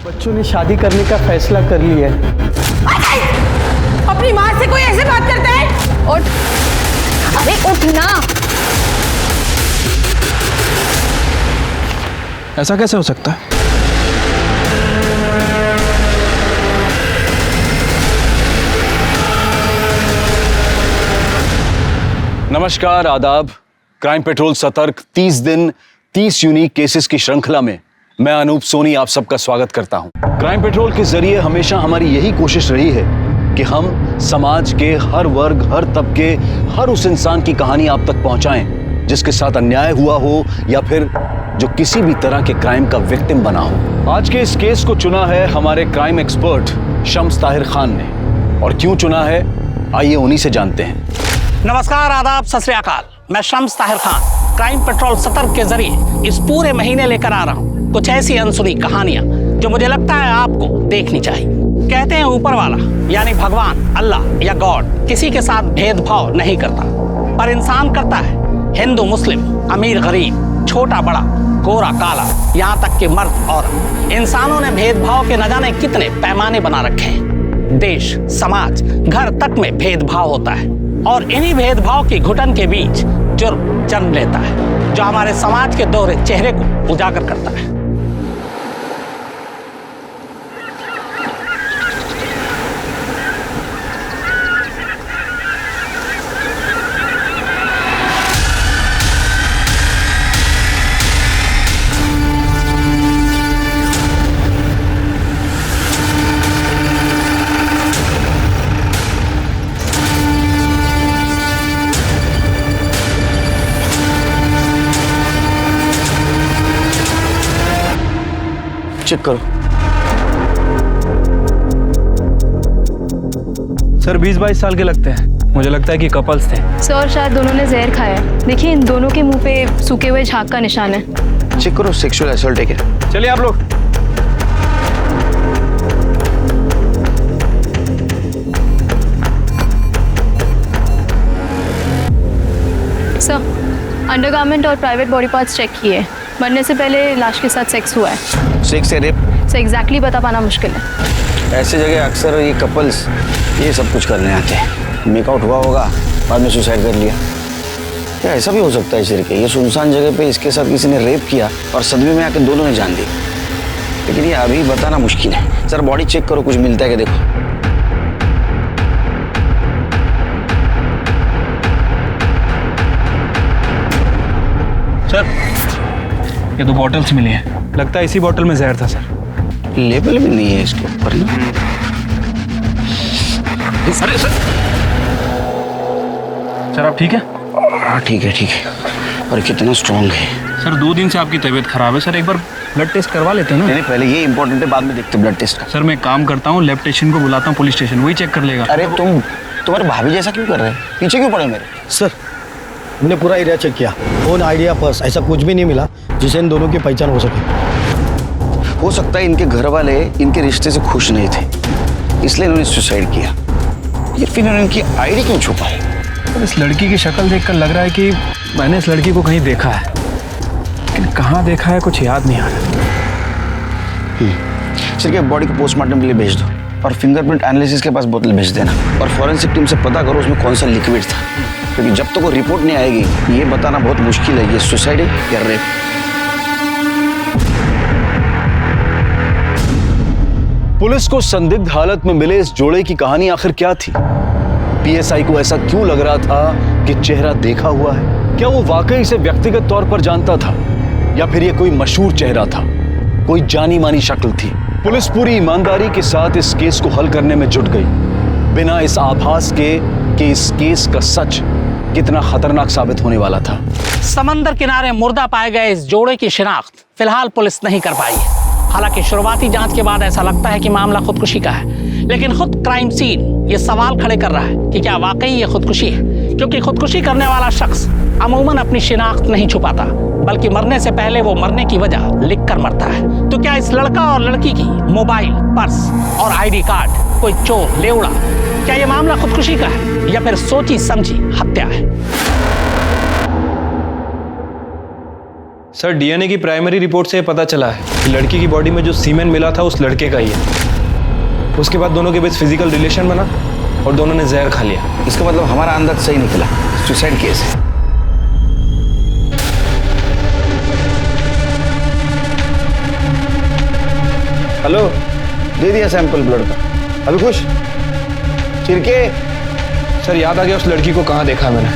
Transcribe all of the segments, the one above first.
बच्चों ने शादी करने का फैसला कर लिया है। अपनी माँ से कोई ऐसे बात करता है? उठ, अरे उठ ना। ऐसा कैसे हो सकता है? नमस्कार, आदाब। क्राइम पेट्रोल सतर्क 30 दिन 30 यूनिक केसेस की श्रृंखला में मैं अनूप सोनी आप सबका स्वागत करता हूं। क्राइम पेट्रोल के जरिए हमेशा हमारी यही कोशिश रही है कि हम समाज के हर वर्ग, हर तबके, हर उस इंसान की कहानी आप तक पहुंचाएं जिसके साथ अन्याय हुआ हो या फिर जो किसी भी तरह के क्राइम का विक्टिम बना हो। आज के इस केस को चुना है हमारे क्राइम एक्सपर्ट शम्स ताहिर खान ने, और क्यों चुना है आइए उन्हीं से जानते हैं। नमस्कार, आदाब, सत श्री अकाल। मैं शम्स ताहिर खान क्राइम पेट्रोल सतर्क के जरिए इस पूरे महीने लेकर आ रहा हूँ कुछ ऐसी अनसुनी कहानियां जो मुझे लगता है आपको देखनी चाहिए। कहते हैं ऊपर वाला यानी भगवान, अल्लाह या गॉड किसी के साथ भेदभाव नहीं करता, पर इंसान करता है। हिंदू मुस्लिम, अमीर गरीब, छोटा बड़ा, गोरा काला, यहाँ तक कि मर्द औरत, इंसानों ने भेदभाव के न जाने कितने पैमाने बना रखे हैं। देश, समाज, घर तक में भेदभाव होता है और इन्हीं भेदभाव की घुटन के बीच जुर्म जन्म लेता है जो हमारे समाज के दोहरे चेहरे को उजागर करता है। चेक करो। सर 20-22 साल के लगते हैं। मुझे लगता है कि कपल्स थे। सर शायद दोनों ने जहर खाया है। देखिए इन दोनों के मुंह पे सूखे हुए झाग का निशान है। चेक करो, सेक्सुअल असॉल्ट है। चलिए आप लोग। सर अंडरगारमेंट और प्राइवेट बॉडी पार्ट्स चेक किए। मरने से पहले लाश के साथ सेक्स हुआ है। सेक्स है रेप? सर एग्जैक्टली बता पाना मुश्किल है। ऐसे जगह अक्सर ये कपल्स ये सब कुछ करने आते हैं। मेकआउट हुआ होगा, बाद में सुसाइड कर लिया। या ऐसा भी हो सकता है सिर के ये सुनसान जगह पे इसके साथ किसी ने रेप किया और सदमे में आके दोनों ने जान दी। लेकिन ये अभी बताना मुश्किल है। सर बॉडी चेक करो, कुछ मिलता है कि देखो। सर ये 2 बॉटल्स मिली हैं। लगता है इसी बॉटल में जहर था सर। लेबल भी नहीं है इसके ऊपर ना। अरे सर आप ठीक है? हाँ ठीक है, ठीक है। और कितना स्ट्रॉन्ग है सर। 2 दिन से आपकी तबीयत खराब है सर, एक बार ब्लड टेस्ट करवा लेते हैं ना। नहीं, पहले ये इंपॉर्टेंट है, बाद में देखते ब्लड टेस्ट का। सर मैं काम करता हूँ, लैब टेक्नीशियन को बुलाता हूँ पुलिस स्टेशन, वही चेक कर लेगा। अरे तुम्हारे भाभी जैसा क्यों कर रहे हैं? पीछे क्यों पड़े मेरे? सर हमने पूरा एरिया चेक किया, फोन, आइडिया, पर्स, ऐसा कुछ भी नहीं मिला जिससे इन दोनों की पहचान हो सके। हो सकता है इनके घर वाले इनके रिश्ते से खुश नहीं थे, इसलिए इन्होंने सुसाइड किया। ये फिर इन्होंने इनकी आईडी क्यों छुपाई? तो इस लड़की की शक्ल देखकर लग रहा है कि मैंने इस लड़की को कहीं देखा है, लेकिन कहाँ देखा है कुछ याद नहीं आ रहा। सिर्फ बॉडी को पोस्टमार्टम के लिए भेज दो और फिंगरप्रिंट एनालिसिस के पास बोतल भेज देना और फॉरेंसिक टीम से पता करो उसमें कौन सा लिक्विड था, क्योंकि जब तक वो रिपोर्ट नहीं आएगी ये बताना बहुत मुश्किल है ये सुसाइड है या रेप। पुलिस को संदिग्ध हालत में मिले इस जोड़े की कहानी आखिर क्या थी? पीएसआई को ऐसा क्यों लग रहा था कि चेहरा देखा हुआ है? क्या वो वाकई से व्यक्तिगत तौर पर जानता था या फिर ये कोई मशहूर चेहरा था, कोई जानी मानी शक्ल थी? पुलिस पूरी ईमानदारी के साथ इस केस को हल करने में जुट गई, बिना इस आभास के कि इस केस का सच कितना खतरनाक साबित होने वाला था। समंदर किनारे मुर्दा पाए गए इस जोड़े की शिनाख्त फिलहाल पुलिस नहीं कर पाई है। हालांकि शुरुआती जांच के बाद ऐसा लगता है कि मामला खुदकुशी का है, लेकिन खुद क्राइम सीन ये सवाल खड़े कर रहा है कि क्या वाकई ये खुदकुशी है, क्योंकि खुदकुशी करने वाला शख्स अमूमन अपनी शिनाख्त नहीं छुपाता, बल्कि मरने से पहले वो मरने की वजह लिख कर मरता है। तो क्या इस लड़का और लड़की की मोबाइल, पर्स और आईडी कार्ड कोई चोर ले उड़ा? क्या ये मामला खुदकुशी का है या फिर सोची समझी हत्या है? सर डीएनए की प्राइमरी रिपोर्ट से पता चला है कि लड़की की बॉडी में जो सीमेन मिला था उस लड़के का ही है। उसके बाद दोनों के बीच फिजिकल रिलेशन बना और दोनों ने जहर खा लिया। इसका मतलब हमारा अंदाज सही निकला, सुसाइड केस है। हेलो, दे दिया सैंपल ब्लड का। अभी खुश चिरके। सर याद आ गया उस लड़की को कहाँ देखा मैंने।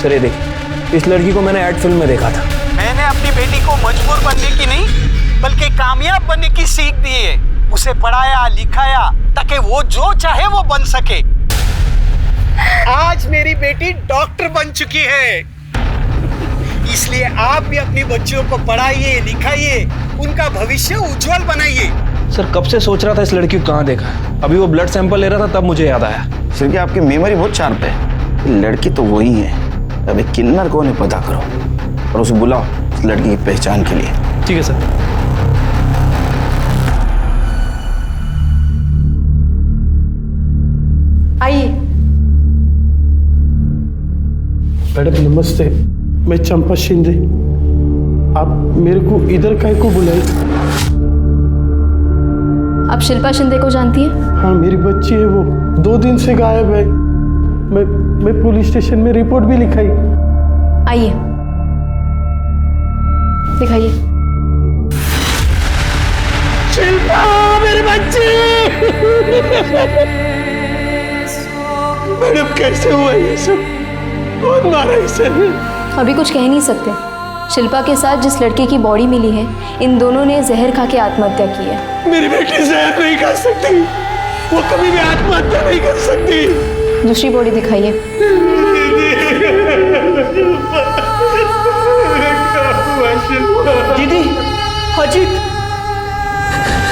सर ये देखिए, इस लड़की को मैंने एड फिल्म में देखा था। मैंने अपनी बेटी को मजबूर बनने की नहीं बल्कि कामयाब बनने की सीख दी है। उसे पढ़ाया लिखाया ताकि वो जो चाहे वो बन सके। आज मेरी बेटी डॉक्टर बन चुकी है। इसलिए आप भी अपनी बच्चियों को पढ़ाइए लिखाइए, उनका भविष्य उज्जवल बनाइए। सर कब से सोच रहा था इस लड़की को कहाँ देखा। अभी वो ब्लड सैंपल ले रहा था तब मुझे याद आया। चिरके, आपकी मेमोरी बहुत शार्प है। लड़की तो वही है। अबे किन्नर कौन है पता करो और उसे बुलाओ इस लड़की की पहचान के लिए। ठीक है सर। आइए। मैडम नमस्ते, मैं चंपा शिंदे। आप मेरे को इधर काहे को बुलाई? आप शिल्पा शिंदे को जानती हैं? हाँ, मेरी बच्ची है, वो 2 दिन से गायब है। मैं पुलिस स्टेशन में रिपोर्ट भी लिखाई। आइए दिखाइए। शिल्पा मेरी बच्ची। मैडम कैसे हुआ ये सब? कौन मारा इसे? अभी कुछ कह नहीं सकते। शिल्पा के साथ जिस लड़के की बॉडी मिली है, इन दोनों ने जहर खा के आत्महत्या की है। मेरी बेटी जहर नहीं खा सकती, वो कभी भी आत्महत्या नहीं कर सकती। दूसरी बॉडी दिखाइए। दीदी, अजीत,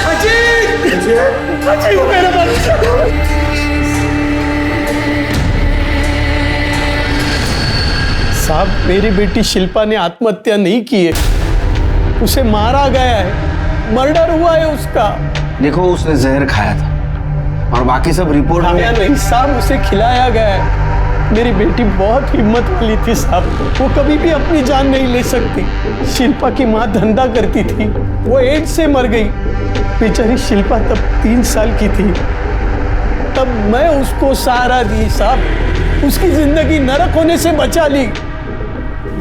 अजीत, अजीत मेरा बच्चा। साहब, मेरी बेटी शिल्पा ने आत्महत्या नहीं की है, उसे मारा गया है, मर्डर हुआ है उसका। देखो, उसने जहर खाया था और बाकी सब रिपोर्ट में नहीं साहब, उसे खिलाया गया है। मेरी बेटी बहुत हिम्मत वाली थी साहब, वो कभी भी अपनी जान नहीं ले सकती। शिल्पा की माँ धंधा करती थी, वो एड्स से मर गई। बेचारी शिल्पा तब 3 साल की थी। तब मैं उसको सहारा दी साहब, उसकी जिंदगी नरक होने से बचा ली।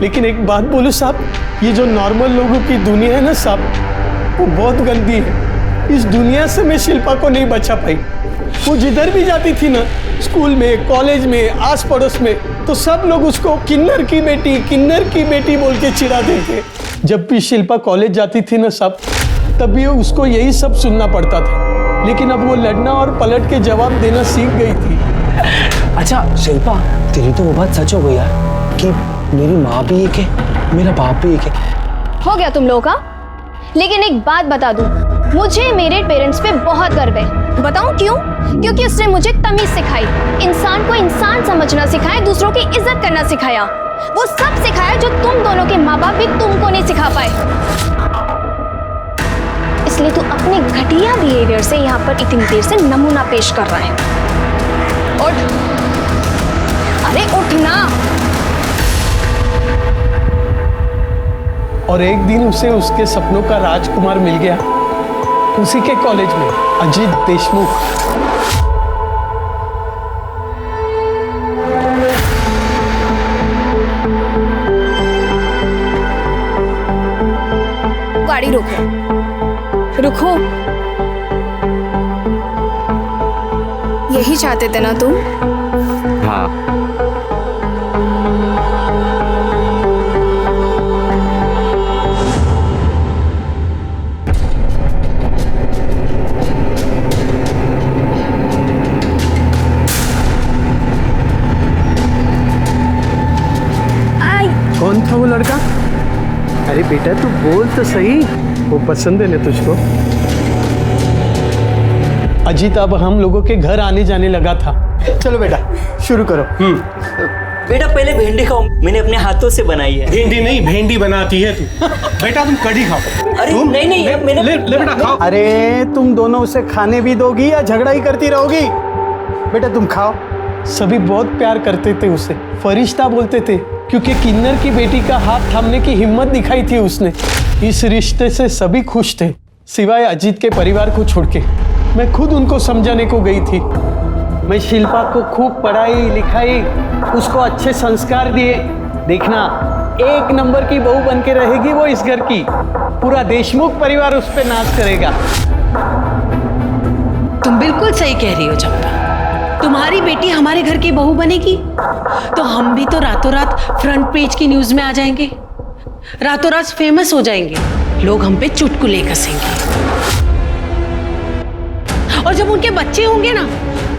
लेकिन एक बात बोलूं साहब, ये जो नॉर्मल लोगों की दुनिया है ना साहब, वो बहुत गंदी है। इस दुनिया से मैं शिल्पा को नहीं बचा पाई। वो जिधर भी जाती थी ना, स्कूल में, कॉलेज में, आस पड़ोस में, तो सब लोग उसको किन्नर की बेटी बोल के चिढ़ाते थे। जब भी शिल्पा कॉलेज जाती थी ना साहब, तब भी उसको यही सब सुनना पड़ता था। लेकिन अब वो लड़ना और पलट के जवाब देना सीख गई थी। अच्छा शिल्पा, तेरी तो वो बात सच हो गई यार कि मेरी माँ भी एक है, मेरा बाप भी एक है। हो गया तुम लोगों का। लेकिन एक बात बता दूं, मुझे मेरे पेरेंट्स पे बहुत गर्व है। बताऊं क्यों? क्योंकि उसने मुझे तमीज सिखाई, इंसान को इंसान समझना सिखाया, दूसरों की इज्जत करना सिखाया। वो सब सिखाया जो तुम दोनों के माँ बाप भी तुमको नहीं सिखा पाए। इसलिए तू अपने घटिया बिहेवियर से यहाँ पर इतनी देर से नमूना पेश कर रहा है। उठ, अरे उठना। और एक दिन उसे उसके सपनों का राजकुमार मिल गया, उसी के कॉलेज में, अजीत देशमुख। गाड़ी रोको, रुको। यही चाहते थे ना तुम? हाँ। कौन था वो लड़का? अरे बेटा तू बोल तो सही, वो पसंद है ना तुझको? अजीत अब हम लोगों के घर आने जाने लगा था। चलो बेटा शुरू करो। बेटा पहले भिंडी खाओ, मैंने अपने हाथों से बनाई है। भिंडी नहीं, भेंडी बनाती है तू। बेटा तुम कढ़ी खाओ। अरे नहीं नहीं, मैंने ले बेटा खाओ। अरे तुम दोनों उसे खाने भी दोगी या झगड़ा ही करती रहोगी? बेटा तुम खाओ। सभी बहुत प्यार करते थे उसे, फरिश्ता बोलते थे। क्योंकि किन्नर की बेटी का हाथ थामने की हिम्मत दिखाई थी उसने। इस रिश्ते से सभी खुश थे सिवाय अजीत के परिवार को छोड़ के। मैं खुद उनको समझाने को गई थी। मैं शिल्पा को खूब पढ़ाई लिखाई, उसको अच्छे संस्कार दिए। देखना, एक नंबर की बहू बन के रहेगी वो इस घर की। पूरा देशमुख परिवार उस पर नाच करेगा। तुम बिल्कुल सही कह रही हो चंपा। तुम्हारी बेटी हमारे घर की बहू बनेगी तो हम भी तो रातों रात फ्रंट पेज की न्यूज में आ जाएंगे, रातों रात फेमस हो जाएंगे, लोग हम पे चुटकुले कसेंगे। और जब उनके बच्चे होंगे ना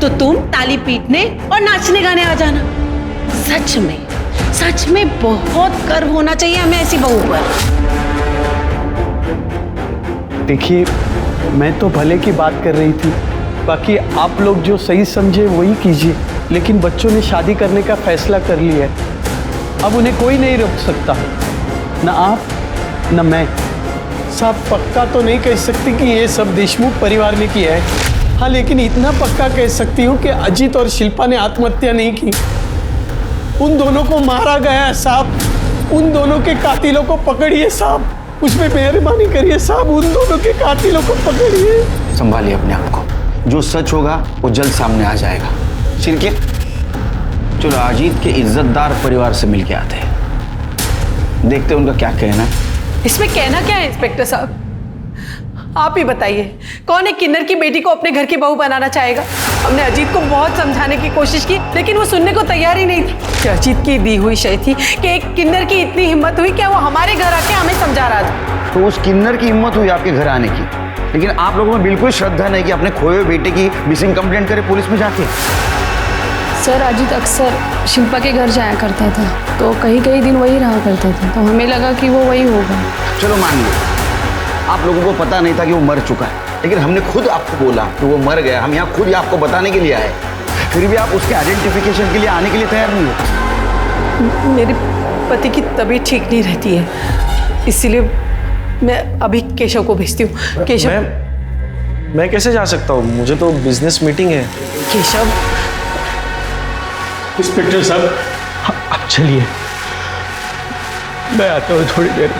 तो तुम ताली पीटने और नाचने गाने आ जाना। सच में बहुत गर्व होना चाहिए हमें ऐसी बहू पर। देखिए, मैं तो भले की बात कर रही थी, बाकी आप लोग जो सही समझे वही कीजिए। लेकिन बच्चों ने शादी करने का फैसला कर लिया है, अब उन्हें कोई नहीं रोक सकता, न आप न मैं। साहब, पक्का तो नहीं कह सकती कि ये सब देशमुख परिवार ने किया है। हाँ, लेकिन इतना पक्का कह सकती हूँ कि अजीत और शिल्पा ने आत्महत्या नहीं की। उन दोनों को मारा गया है साहब। उन दोनों के कातिलों को पकड़िए साहब, उसमें मेहरबानी करिए साहब, उन दोनों के कातिलों को पकड़िए। संभालिए अपने आप को, जो सच होगा वो जल्द सामने आ जाएगा। शिरके, चलो अजीत के इज्जतदार परिवार से मिलके आते हैं, देखते हैं उनका क्या कहना है। इसमें कहना क्या है इंस्पेक्टर साहब? आप ही बताइए, कौन एक किन्नर की बेटी को अपने घर की बहू बनाना चाहेगा? हमने अजीत को बहुत समझाने की कोशिश की, लेकिन वो सुनने को तैयार ही नहीं था। कि अजीत की दी हुई शय थी कि एक किन्नर की इतनी हिम्मत हुई क्या वो हमारे घर आके हमें समझा रहा था। तो उस किन्नर की हिम्मत हुई आपके घर आने की, लेकिन आप लोगों में बिल्कुल श्रद्धा नहीं कि अपने खोए हुए बेटे की मिसिंग कंप्लेंट करे पुलिस में जाके। सर, अजीत अक्सर शिल्पा के घर जाया करता था, तो कई दिन वही रहा करता था, तो हमें लगा कि वो वही होगा। चलो मान लो आप लोगों को पता नहीं था कि वो मर चुका है, लेकिन हमने खुद आपको बोला कि वो मर गया। हम यहाँ खुद आपको बताने के लिए आए, फिर भी आप उसके आइडेंटिफिकेशन के लिए आने के लिए तैयार नहीं हो। मेरे पति की तबीयत ठीक नहीं रहती है, इसीलिए मैं अभी केशव को भेजती हूँ। केशव, मैं कैसे जा सकता हूँ? मुझे तो बिजनेस मीटिंग है। केशव। इंस्पेक्टर साहब, अब चलिए, मैं आता हूँ थोड़ी देर।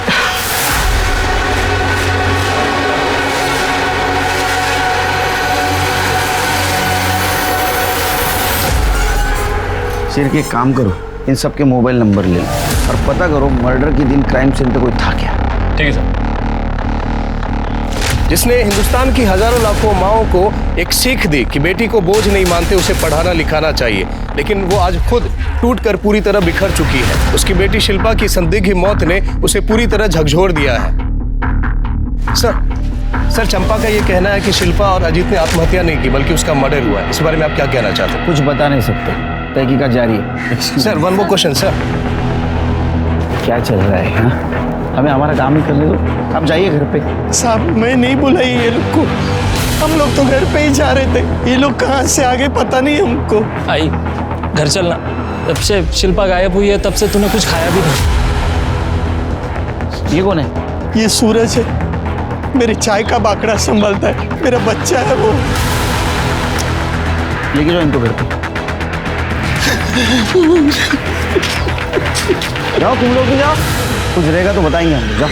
सिर के काम करो, इन सब के मोबाइल नंबर ले लो और पता करो मर्डर के दिन क्राइम सीन पे कोई था क्या। ठीक है सर। जिसने हिंदुस्तान की हजारों लाखों माओं को एक सीख दी कि बेटी को बोझ नहीं मानते, उसे पढ़ाना लिखाना चाहिए, लेकिन वो आज खुद टूटकर पूरी तरह बिखर चुकी है। उसकी बेटी शिल्पा की संदिग्ध मौत ने उसे पूरी तरह झकझोर दिया है। सर, चंपा का ये कहना है कि शिल्पा और अजीत ने आत्महत्या नहीं की बल्कि उसका मर्डर हुआ है। इस बारे में आप क्या कहना चाहते हैं? कुछ बता नहीं सकते, तहकीकात जारी है। Sir, one more question sir. क्या चल रहा है? हाँ? हमें हमारा काम ही करने दो, आप जाइए घर पे। साहब, मैं नहीं बुलाई ये लोग को, हम लोग तो घर पे ही जा रहे थे। ये लोग कहाँ से आगे पता नहीं हमको। आई, घर चलना। जब से शिल्पा गायब हुई है तब से तूने कुछ खाया भी नहीं। ये कौन है? ये सूरज है, मेरी चाय का बाकड़ा संभालता है, मेरा बच्चा है वो। लेके जाओ इनको घर पे। जाओ तुम लोग भी जाओ, कुछ रहेगा तो बताएंगे हम। जाओ।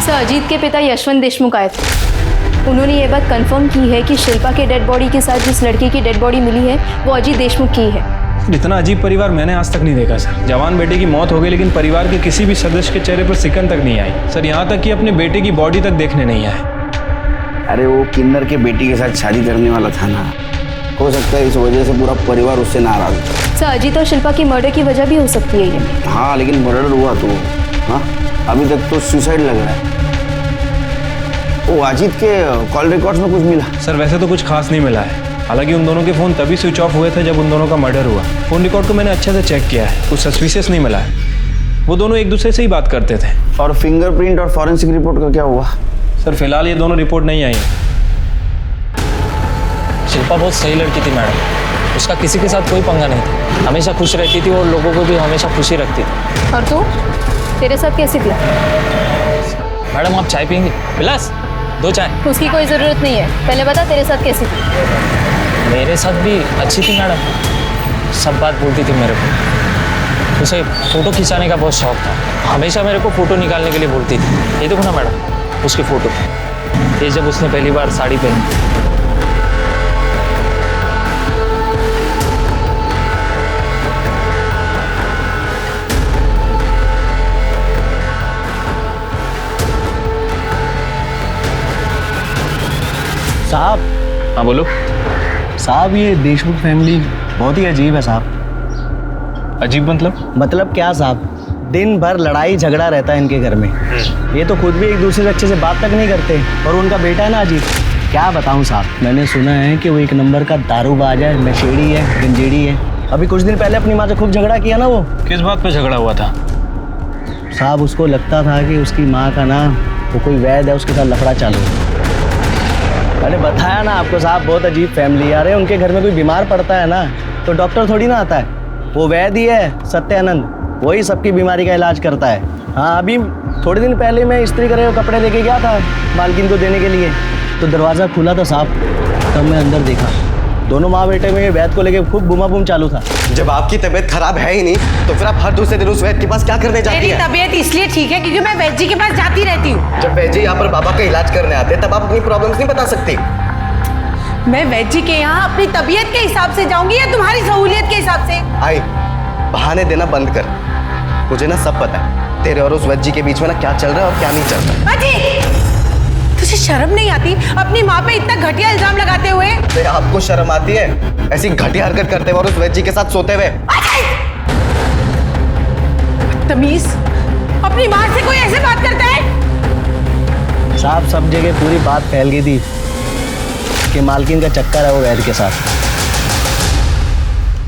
सर, अजीत के पिता यशवंत देशमुख आए थे। उन्होंने ये बात कंफर्म की है कि शिल्पा के डेड बॉडी के साथ जिस लड़की की डेड बॉडी मिली है वो अजीत देशमुख की है। इतना अजीब परिवार मैंने आज तक नहीं देखा सर। जवान बेटे की मौत हो गई, लेकिन परिवार के किसी भी सदस्य के चेहरे पर सिकन तक नहीं आई सर। यहाँ तक कि अपने बेटे की बॉडी तक देखने नहीं आए। अरे वो किन्नर के बेटी के साथ शादी करने वाला था ना, हो सकता है इस वजह से पूरा परिवार उससे नाराज हो। सर, अजीत और शिल्पा की मर्डर की वजह भी हो सकती है ये। हाँ, लेकिन मर्डर हुआ तो हाँ, अभी तक तो सुसाइड लग रहा है। वो अजीत के कॉल रिकॉर्ड्स में कुछ मिला? सर, वैसे तो कुछ खास नहीं मिला है। हालांकि उन दोनों के फ़ोन तभी स्विच ऑफ हुए थे जब उन दोनों का मर्डर हुआ। फ़ोन रिकॉर्ड को मैंने अच्छे से चेक किया है, कुछ सस्पिशियस नहीं मिला है। वो दोनों एक दूसरे से ही बात करते थे। और फिंगरप्रिंट और फॉरेंसिक रिपोर्ट का क्या हुआ? सर, फिलहाल ये दोनों रिपोर्ट नहीं आई है। शिल्पा बहुत सही लड़की थी मैडम, उसका किसी के साथ कोई पंगा नहीं था, हमेशा खुश रहती थी और लोगों को भी हमेशा खुशी रखती थी। और तू, तेरे साथ कैसी थी? मैडम, आप चाय पियेंगी? विलास, 2 चाय। उसकी कोई ज़रूरत नहीं है, पहले बता तेरे साथ कैसी थी? मेरे साथ भी अच्छी थी मैडम, सब बात बोलती थी मेरे को। उसे फोटो खिंचाने का बहुत शौक था। हमेशा मेरे को फोटो निकालने के लिए बोलती थी। ये देखो ना मैडम, उसकी फोटो, ये जब उसने पहली बार साड़ी पहनी। साहब। हाँ बोलो। साहब ये देशमुख फैमिली बहुत ही अजीब है साहब। अजीब मतलब क्या साहब, दिन भर लड़ाई झगड़ा रहता है इनके घर में। ये तो खुद भी एक दूसरे से अच्छे से बात तक नहीं करते। और उनका बेटा है ना अजीब, क्या बताऊं साहब, मैंने सुना है कि वो एक नंबर का दारूबाज है, नशेड़ी है, गंजेड़ी है। अभी कुछ दिन पहले अपनी माँ से खूब झगड़ा किया ना वो। किस बात पे झगड़ा हुआ था? साहब उसको लगता था कि उसकी माँ का ना वो कोई वैद है, उसके साथ लफड़ा चालू है। मैंने बताया ना आपको साहब, बहुत अजीब फैमिली। अरे उनके घर में कोई बीमार पड़ता है ना तो डॉक्टर थोड़ी ना आता है, वो वैद्य ही है, सत्यानंद, वही सबकी बीमारी का इलाज करता है। हाँ, अभी थोड़े दिन पहले मैं इस्त्री करे हुए कपड़े लेके गया था मालकिन को देने के लिए, तो दरवाज़ा खुला था साहब। तब मैं अंदर देखा, दोनों माँ बेटे में वैद्य को लेके खूब बुमा-बुम चालू था। जब आपकी तबीयत खराब है ही नहीं तो फिर आप हर दूसरे दिन उस वैद्य के पास क्या करने जाती मेरी हैं? तबीयत इसलिए ठीक है क्योंकि मैं वैद्य जी के पास जाती रहती हूँ। जब वैद्य जी यहाँ पर बाबा का इलाज करने आते हैं तब आप अपनी प्रॉब्लम्स नहीं बता सकती। मैं वैद्य जी के यहाँ अपनी तबीयत के हिसाब से जाऊंगी या तुम्हारी सहूलियत के हिसाब से? आई, बहाने देना बंद कर। मुझे ना सब पता है तेरे और उस वैद्य जी के बीच में ना क्या चल रहा है और क्या नहीं चल रहा। अजी, तुझे शर्म नहीं आती अपनी माँ पे इतना घटिया इल्जाम लगाते हुए? तो आपको शर्म आती है ऐसी घटिया हरकत करते हुए और उस वैद्य जी के साथ सोते हुए? तमीज, अपनी माँ से कोई ऐसे बात करता है? साहब सब जगह पूरी बात फैल गई थी कि मालकिन का चक्कर है वो वैद्य के साथ।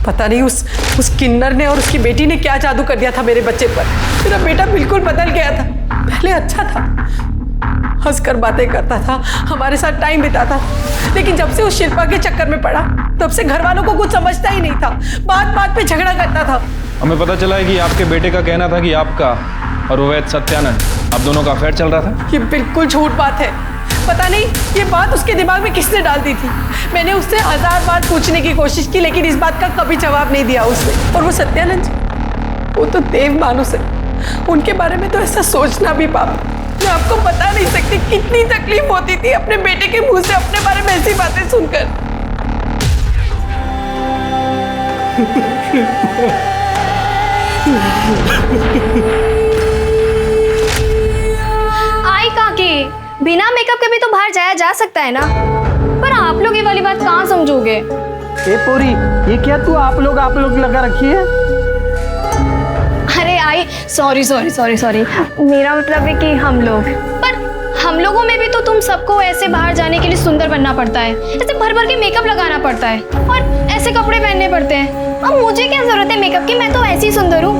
पता नहीं उस किन्नर ने और उसकी बेटी ने क्या जादू कर दिया था मेरे बच्चे पर। मेरा बेटा बिल्कुल बदल गया था। पहले अच्छा था, हंसकर बातें करता था, हमारे साथ टाइम बिताता था, लेकिन जब से उस शिल्पा के चक्कर में पड़ा तब से घर वालों को कुछ समझता ही नहीं था। बात बात पे झगड़ा करता था। हमें पता चला है कि आपके बेटे का कहना था कि आपका और वैद्य सत्यानंद, आप दोनों का अफेयर चल रहा था। ये बिल्कुल झूठ बात है। पता नहीं ये बात उसके दिमाग में किसने डाल दी थी। मैंने उससे 1000 बार पूछने की कोशिश की लेकिन इस बात का कभी जवाब नहीं दिया उसने। और वो सत्यानंद जी, वो तो देव मानुस है, उनके बारे में तो ऐसा सोचना भी पाप। मैं आपको बता नहीं सकती कितनी तकलीफ होती थी अपने बेटे के मुंह से अपने बारे में ऐसी बातें सुनकर। आई काकी, बिना मेकअप के भी तो बाहर जाया जा सकता है ना, पर आप लोग ये वाली बात कहाँ समझोगे? ए पूरी, ये क्या तू आप लोग लगा रखी है? अरे आई, सॉरी मेरा मतलब है कि हम लोग, पर हम लोगों में भी तो तुम सबको ऐसे बाहर जाने के लिए सुंदर बनना पड़ता है, ऐसे भर भर के मेकअप लगाना पड़ता है और ऐसे कपड़े पहनने पड़ते हैं। अब मुझे क्या जरूरत है मेकअप की, मैं तो ऐसी सुंदर हूँ।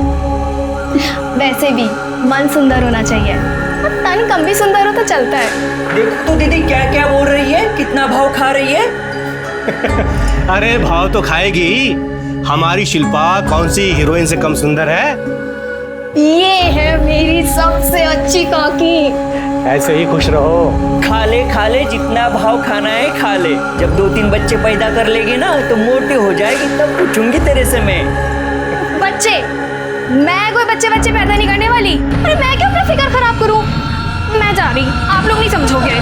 वैसे भी मन सुंदर होना चाहिए, और तन कम भी सुंदर हो तो चलता है। देखो तो दीदी क्या क्या बोल रही है, कितना भाव खा रही है। अरे भाव तो खाएगी, हमारी शिल्पा कौन सी हीरोइन से कम सुंदर है? ये है मेरी सबसे अच्छी काकी। ऐसे ही खुश रहो। खा ले जितना भाव खाना है खा ले। जब 2-3 बच्चे पैदा कर लेगी ना तो मोटी हो जाएगी, तब पूछूंगी तेरे से मैं। बच्चे? मैं कोई बच्चे पैदा नहीं करने वाली। अरे मैं क्यों अपना फिकर खराब करूं? मैं जा रही, आप लोग नहीं समझोगे।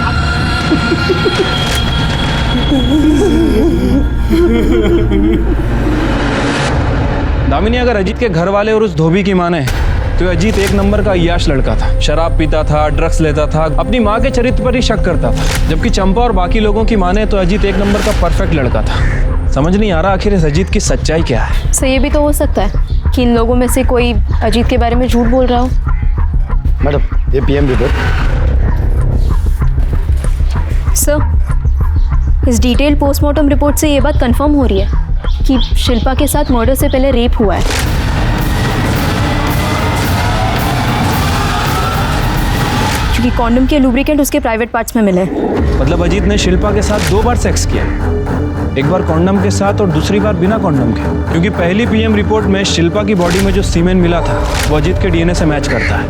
दामिनी, अगर अजीत के घर वाले और उस धोबी की माने तो अजीत एक नंबर का अय्याश लड़का था। शराब पीता था, ड्रग्स लेता था, अपनी माँ के चरित्र पर ही शक करता था। जबकि चंपा और बाकी लोगों की माने तो अजीत एक नंबर का परफेक्ट लड़का था। समझ नहीं आ रहा आखिर इस अजीत की सच्चाई क्या है। सो ये भी तो हो सकता है कि इन लोगों में से कोई अजीत के बारे में झूठ बोल रहा हो। मैडम, ये पीएम रिपोर्ट। सर, इस डिटेल पोस्टमार्टम रिपोर्ट से ये बात कंफर्म हो रही है कि शिल्पा के साथ मर्डर से पहले रेप हुआ है। क्योंकि कॉन्डम के लुब्रिकेंट उसके प्राइवेट पार्ट्स में मिले। मतलब अजीत ने शिल्पा के साथ 2 बार सेक्स किया, एक बार कॉन्डम के साथ और दूसरी बार बिना कॉन्डम के। क्योंकि पहली पीएम रिपोर्ट में शिल्पा की बॉडी में जो सीमेन मिला था वो अजीत के डीएनए से मैच करता है।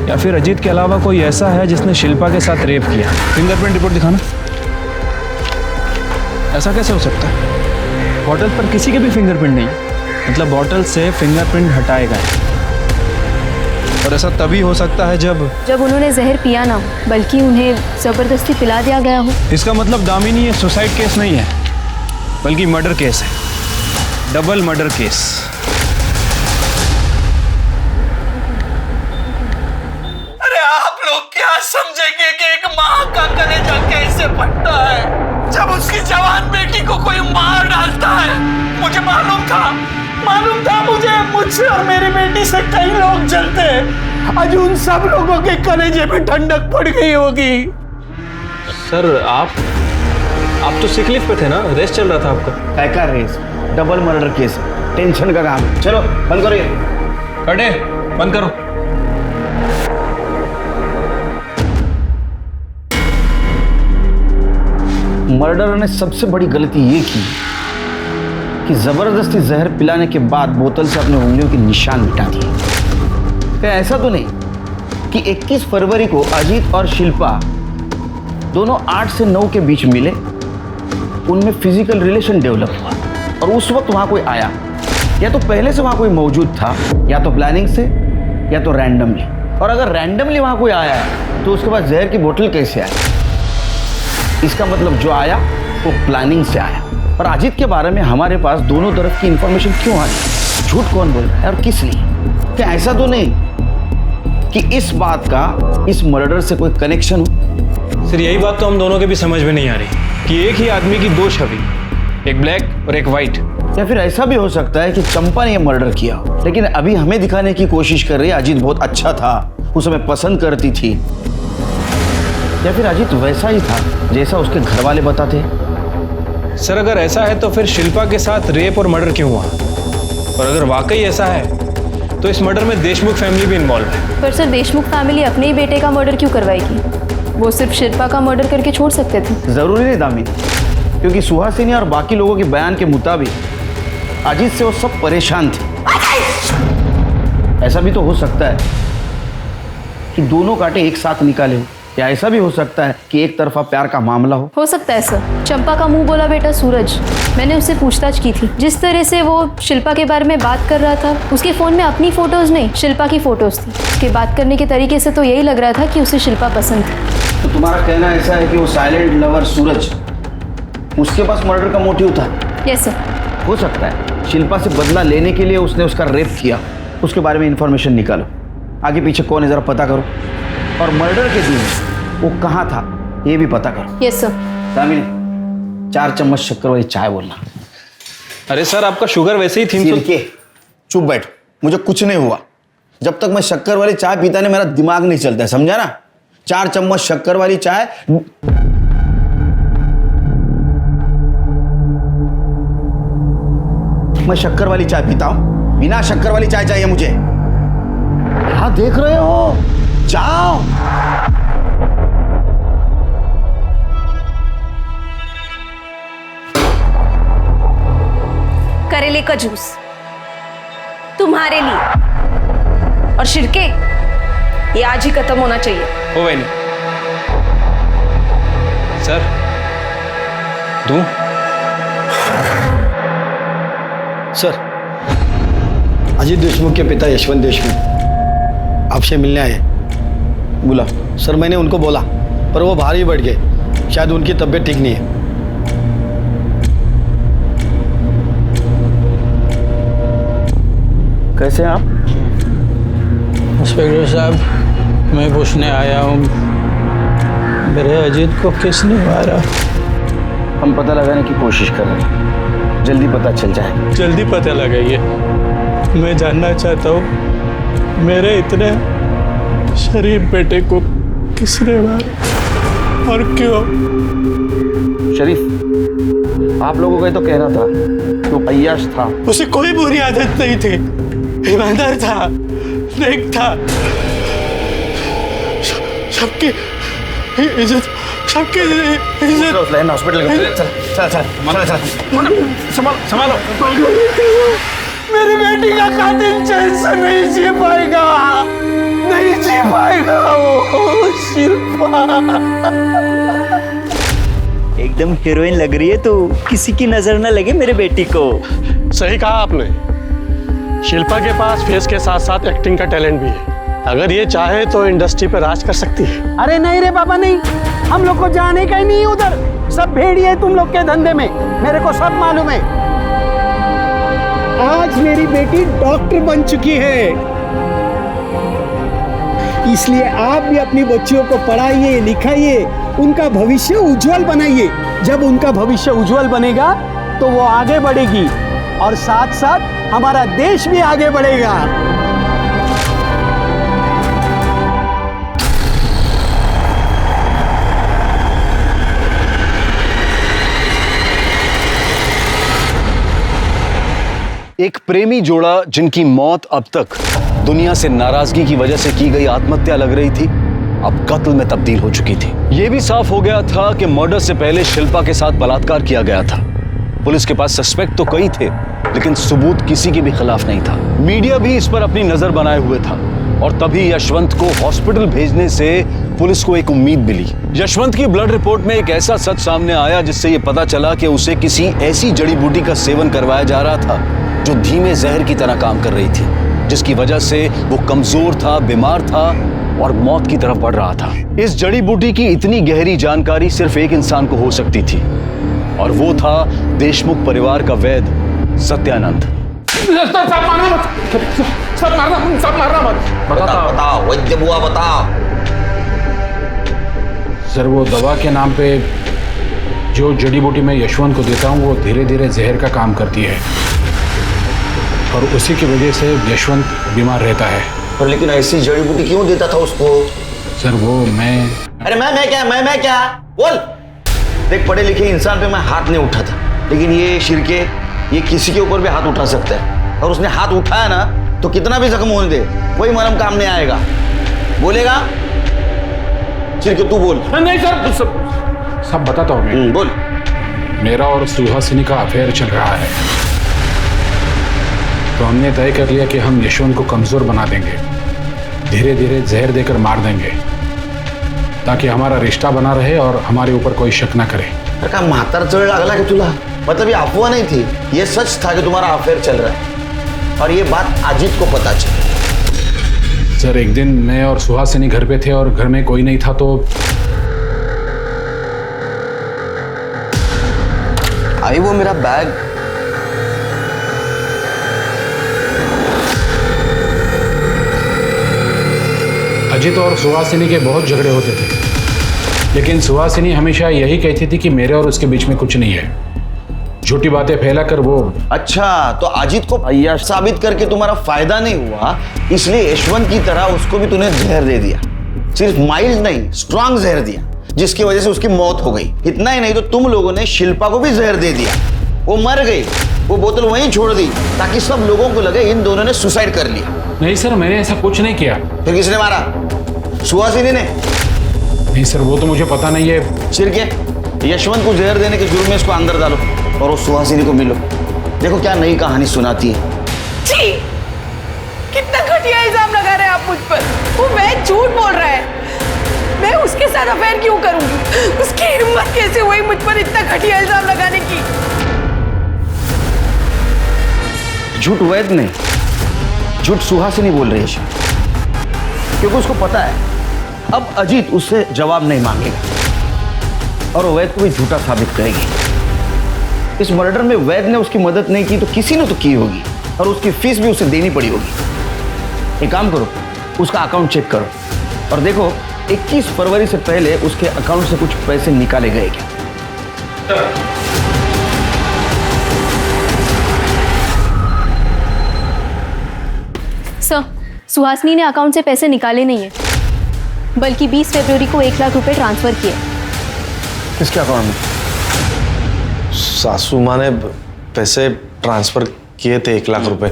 या फिर अजीत के अलावा कोई ऐसा है जिसने शिल्पा के साथ रेप किया। फिंगरप्रिंट रिपोर्ट दिखाना। ऐसा कैसे हो सकता है? बॉटल पर किसी के भी फिंगरप्रिंट नहीं। मतलब बॉटल से फिंगरप्रिंट हटाए गए। और ऐसा तभी हो सकता है जब उन्होंने जहर पिया ना हो, बल्कि उन्हें जबरदस्ती पिला दिया गया हो। इसका मतलब दामिनी ये सुसाइड केस नहीं है, बल्कि मर्डर केस है, डबल मर्डर केस। अरे आप लोग क्या समझेंगे कि एक माँ का कलेजा कैसे फटता है जब उसकी जवान बेटी को कोई मार डालता है। मुझे मालूम था मुझसे और मेरी बेटी से कई लोग जलते हैं। आज उन सब लोगों के कलेजे में ठंडक पड़ गई होगी। सर आप तो सिक लीव पे थे ना, रेस्ट चल रहा था आपका। काय का रेस, डबल मर्डर केस, टेंशन का काम। चलो बंद करो ये। कटे बंद करो। मर्डर ने सबसे बड़ी गलती ये की कि जबरदस्ती जहर पिलाने के बाद बोतल से अपने उंगलियों के निशान मिटा दिए। क्या ऐसा तो नहीं कि 21 फरवरी को अजीत और शिल्पा दोनों 8 से 9 के बीच मिले, उनमें फिजिकल रिलेशन डेवलप हुआ और उस वक्त वहां कोई आया, या तो पहले से वहां कोई मौजूद था, या तो प्लानिंग से, या तो रैंडमली। और अगर रैंडमली वहां कोई आया है तो उसके बाद जहर की बोतल कैसे आई? इसका मतलब जो आया वो प्लानिंग से आया। और अजीत के बारे में हमारे पास दोनों तरफ की इंफॉर्मेशन क्यों आई? झूठ कौन बोल रहा है और किस लिए? क्या ऐसा तो नहीं कि इस बात का इस मर्डर से कोई कनेक्शन हो? सर यही बात तो हम दोनों के भी समझ में नहीं आ रही कि एक ही आदमी की दो छवि, एक ब्लैक और एक वाइट। या फिर ऐसा भी हो सकता है कि चंपा ने यह मर्डर किया, लेकिन अभी हमें दिखाने की कोशिश कर रही है अजीत बहुत अच्छा था, उसे हमें पसंद करती थी। या फिर अजीत वैसा ही था जैसा उसके घर वाले बताते। सर अगर ऐसा है तो फिर शिल्पा के साथ रेप और मर्डर क्यों हुआ? और अगर वाकई ऐसा है तो इस मर्डर में देशमुख फैमिली भी इन्वॉल्व है। पर सर देशमुख फैमिली अपने ही बेटे का मर्डर क्यों करवाएगी? वो सिर्फ शिल्पा का मर्डर करके छोड़ सकते थे। जरूरी नहीं दामिनी, क्योंकि सुहासिनी और बाकी लोगों के बयान के मुताबिक अजीत से वो सब परेशान थे। ऐसा भी तो हो सकता है कि दोनों कांटे एक साथ निकाले हो, या ऐसा भी हो सकता है कि एक तरफा प्यार का मामला हो सकता है सर। चंपा का मुंह बोला बेटा सूरज, मैंने उससे पूछताछ की थी। जिस तरह से वो शिल्पा के बारे में बात कर रहा था, उसके फोन में अपनी फोटोज नहीं शिल्पा की फोटोज थी। उसके बात करने के तरीके से तो यही लग रहा था कि उसे शिल्पा पसंद थी। तो तुम्हारा कहना ऐसा है कि वो साइलेंट लवर सूरज, उसके पास मर्डर का मोटिव था? Yes sir. हो सकता है शिल्पा से बदला लेने के लिए उसने उसका रेप किया। उसके बारे में इंफॉर्मेशन निकालो, आगे पीछे कौन है जरा पता करो, और मर्डर के दिन वो कहाँ था ये भी पता करो। Yes sir. दामिनी 4 चम्मच शक्कर वाली चाय बोलना। अरे सर आपका शुगर वैसे ही थी। चुप बैठ, मुझे कुछ नहीं हुआ। जब तक मैं शक्कर वाली चाय पीता नहीं मेरा दिमाग नहीं चलता है, समझा ना? 4 चम्मच शक्कर वाली चाय। मैं शक्कर वाली चाय पीता हूं, बिना शक्कर वाली चाय चाहिए मुझे। क्या देख रहे हो? जाओ। करेले का जूस तुम्हारे लिए, और शिरके ये आज ही खत्म होना चाहिए। हो वही नहीं सर, दूं? सर, अजीत देशमुख के पिता यशवंत देशमुख आपसे मिलने आए। बोला। सर मैंने उनको बोला पर वो बाहर ही बैठ गए, शायद उनकी तबीयत ठीक नहीं है। कैसे हैं आप? इंस्पेक्टर साहब, मैं पूछने आया हूँ मेरे अजीत को किसने मारा? हम पता लगाने की कोशिश कर रहे हैं, जल्दी पता चल जाए। जल्दी पता लगाइए। मैं जानना चाहता हूँ मेरे इतने शरीफ बेटे को किसने मारा और क्यों? शरीफ, आप लोगों का ये तो कहना था कि वो अय्याश था। उसे कोई बुरी आदत नहीं थी, ईमानदार था, नेक था, सबकी इज्जत, सबकी इज्जत। हॉस्पिटल संभालो। मेरी बेटी का कातिल चैन से नहीं जी पाएगा, नहीं जी पाएगा वो शिल्पा। एकदम हीरोइन लग रही है तू, किसी की नजर न लगे मेरे बेटी को। सही कहा आपने, शिल्पा के पास फेस के साथ साथ एक्टिंग का टैलेंट भी है। अगर ये चाहे तो इंडस्ट्री पे राज कर सकती है। अरे नहीं रे बाबा नहीं, हम लोग को जाने का ही नहीं उधर। सब भेड़िए तुम लोग के धंधे में, मेरे को सब मालूम है। आज मेरी बेटी डॉक्टर बन चुकी है, इसलिए आप भी अपनी बच्चियों को पढ़ाइए लिखाइए, उनका भविष्य उज्जवल बनाइए। जब उनका भविष्य उज्जवल बनेगा तो वो आगे बढ़ेगी और साथ साथ हमारा देश भी आगे बढ़ेगा। एक प्रेमी जोड़ा जिनकी मौत अब तक दुनिया से नाराजगी की वजह से की गई आत्महत्या लग रही थी, अब कत्ल में तब्दील हो चुकी थी। यह भी साफ हो गया था कि मर्डर से पहले शिल्पा के साथ बलात्कार किया गया था। पुलिस के पास सस्पेक्ट तो कई थे, लेकिन सबूत किसी के भी खिलाफ नहीं था। मीडिया भी इस पर अपनी नजर बनाए हुए था और तभी यशवंत को हॉस्पिटल भेजने से पुलिस को एक उम्मीद मिली। यशवंत की ब्लड रिपोर्ट में एक ऐसा सच सामने आया जिससे यह पता चला कि उसे किसी ऐसी जड़ी बूटी का सेवन करवाया जा रहा था जो धीमे जहर की तरह काम कर रही थी, जिसकी वजह से वो कमजोर था, बीमार था और मौत की तरफ बढ़ रहा था। इस जड़ी बूटी की इतनी गहरी जानकारी सिर्फ एक इंसान को हो सकती थी और वो था देशमुख परिवार का वैद्य सत्यानंद। बताओ वैद्य बुआ बताओ। सर वो दवा के नाम पे जो जड़ी बूटी मैं यशवंत को देता हूँ वो धीरे धीरे जहर का काम करती है और उसी की वजह से यशवंत बीमार रहता है। पर लेकिन ऐसी जड़ी बूटी क्यों देता था उसको? सर वो मैं अरे मैं क्या बोल। देख पढ़े लिखे इंसान पे मैं हाथ नहीं उठा था, लेकिन ये शिरके ये किसी के ऊपर भी हाथ उठा सकता है और उसने हाथ उठाया ना तो कितना भी जख्म होने दे कोई मरहम काम नहीं आएगा। बोलेगा शिरके तू बोल। नहीं सर सब बताता हूँ मैं। बोल। मेरा और सुहासिनी का अफेयर चल रहा है, तो हमने तय कर लिया कि हम यशवंत को कमजोर बना देंगे, धीरे धीरे जहर देकर मार देंगे ताकि हमारा रिश्ता बना रहे और हमारे ऊपर कोई शक ना करे। का म्हातार चढ़ लागला कि तुला? मतलब ये अफवाह नहीं थी, ये सच था कि तुम्हारा अफेयर चल रहा है और ये बात अजीत को पता चली। सर एक दिन मैं और सुहासिनी घर पे थे और घर में कोई नहीं था तो आई वो मेरा बैग। अजीत और सुहासिनी के बहुत झगड़े होते थे, लेकिन सुहासिनी हमेशा यही कहती थी कि मेरे और उसके बीच में कुछ नहीं है। झूठी बातें फैलाकर वो। अच्छा तो अजीत को अय्याश साबित करके तुम्हारा फायदा नहीं हुआ, इसलिए यशवंत की तरह उसको भी तूने जहर दे दिया। सिर्फ माइल्ड नहीं स्ट्रांग जहर दिया, जिसकी वजह से उसकी मौत हो गई। इतना ही नहीं तो तुम लोगों ने शिल्पा को भी जहर दे दिया, वो मर गई, वो बोतल वहीं छोड़ दी ताकि सब लोगों को लगे इन दोनों ने सुसाइड कर लिया। नहीं सर मैंने ऐसा कुछ नहीं किया। फिर किसने मारा? सुहासिनी ने? नहीं सर वो तो मुझे पता नहीं है। शिरके यशवंत को जहर देने के जुर्म में इसको अंदर डालो और उस सुहासिनी को मिलो। देखो क्या नई कहानी सुनाती है। जी कितना घटिया इल्जाम लगा रहे हैं आप मुझ पर। वो वैद झूठ बोल रहा है, मैं उसके साथ अफेयर क्यों करूंगी? उसकी हिम्मत कैसे हुई मुझ पर इतना घटिया इल्जाम लगाने की? झूठ वैद नहीं, झूठ सुहासिनी बोल रही है, क्योंकि उसको पता है अब अजीत उससे जवाब नहीं मांगेगा और वैद को भी झूठा साबित करेगी। इस मर्डर में वैद ने उसकी मदद नहीं की तो किसी ने तो की होगी और उसकी फीस भी उसे देनी पड़ी होगी। एक काम करो, उसका अकाउंट चेक करो और देखो 21 फरवरी से पहले उसके अकाउंट से कुछ पैसे निकाले गए क्या। सर सुहासिनी ने अकाउंट से पैसे निकाले नहीं है, बल्कि 20 फरवरी को 1 लाख रुपए ट्रांसफर किए। किसके अकाउंट में? सासू माँ ने पैसे ट्रांसफर किए थे 1 लाख रुपए,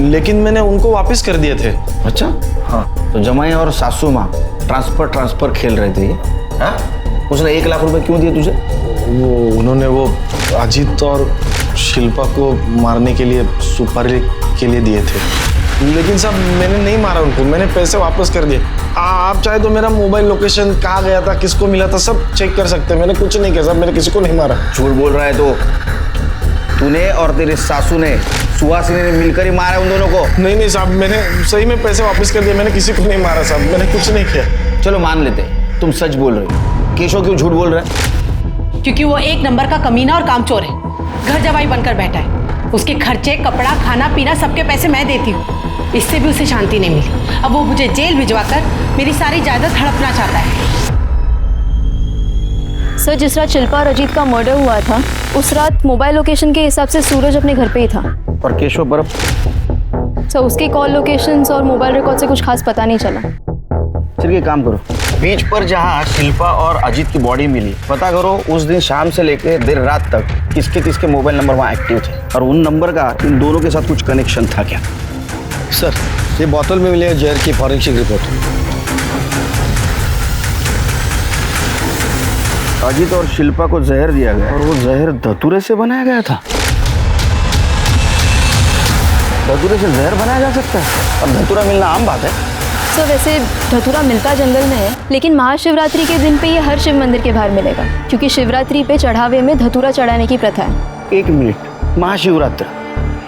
लेकिन मैंने उनको वापस कर दिए थे। अच्छा हाँ, तो जमाई और सासू माँ ट्रांसफर खेल रहे थे। हाँ? उसने 1 लाख रुपए क्यों दिए तुझे? उन्होंने वो अजीत और शिल्पा को मारने के लिए सुपारी के लिए दिए थे, लेकिन साहब मैंने नहीं मारा उनको, मैंने पैसे वापस कर दिए। आप चाहे तो मेरा मोबाइल लोकेशन कहाँ गया था, किसको मिला था, सब चेक कर सकते हैं। मैंने कुछ नहीं किया साहब, मैंने किसी को नहीं मारा। झूठ बोल रहा है तो तूने और तेरे सासू ने सुहासिनी ने मिलकर ही मारा उन दोनों को। नहीं साहब, मैंने सही में पैसे वापस कर दिए, मैंने किसी को नहीं मारा साहब, मैंने कुछ नहीं किया। चलो मान लेते, तुम सच बोल रहे हो। केशव क्यों झूठ बोल रहा है? क्योंकि वो एक नंबर का कमीना और कामचोर है, घर जवाई बनकर बैठा है। उसके खर्चे, कपड़ा, खाना पीना सबके पैसे मैं देती हूँ। इससे भी उसे शांति नहीं मिली। अब वो मुझे जेल भिजवाकर मेरी सारी जायदाद हड़पना चाहता है। सर, जिस रात शिल्पा और अजीत का मर्डर हुआ था, उस रात मोबाइल लोकेशन के हिसाब से सूरज अपने घर पे ही था। और केशव बर्फ? सर, उसकी कॉल लोकेशंस और मोबाइल रिकॉर्ड से कुछ खास पता नहीं चला। चलिए एक काम करो, बीच पर जहाँ शिल्पा और अजीत की बॉडी मिली, पता करो उस दिन शाम से लेकर देर रात तक किसके किसके मोबाइल नंबर वहाँ एक्टिव थे, और उन नंबर का इन दोनों के साथ कुछ कनेक्शन था क्या? सर, ये बोतल में मिले जहर की फॉरेंसिक रिपोर्ट। अजीत और शिल्पा को जहर दिया गया, और वो जहर धतूरे से बनाया गया था। धतूरे से जहर बनाया जा सकता है? अब धतूरा मिलना आम बात है। सर, वैसे धतूरा मिलता जंगल में है, लेकिन महाशिवरात्रि के दिन पे ये हर शिव मंदिर के बाहर मिलेगा, क्योंकि शिवरात्रि पे चढ़ावे में धतूरा चढ़ाने की प्रथा है। एक मिनट, महाशिवरात्रि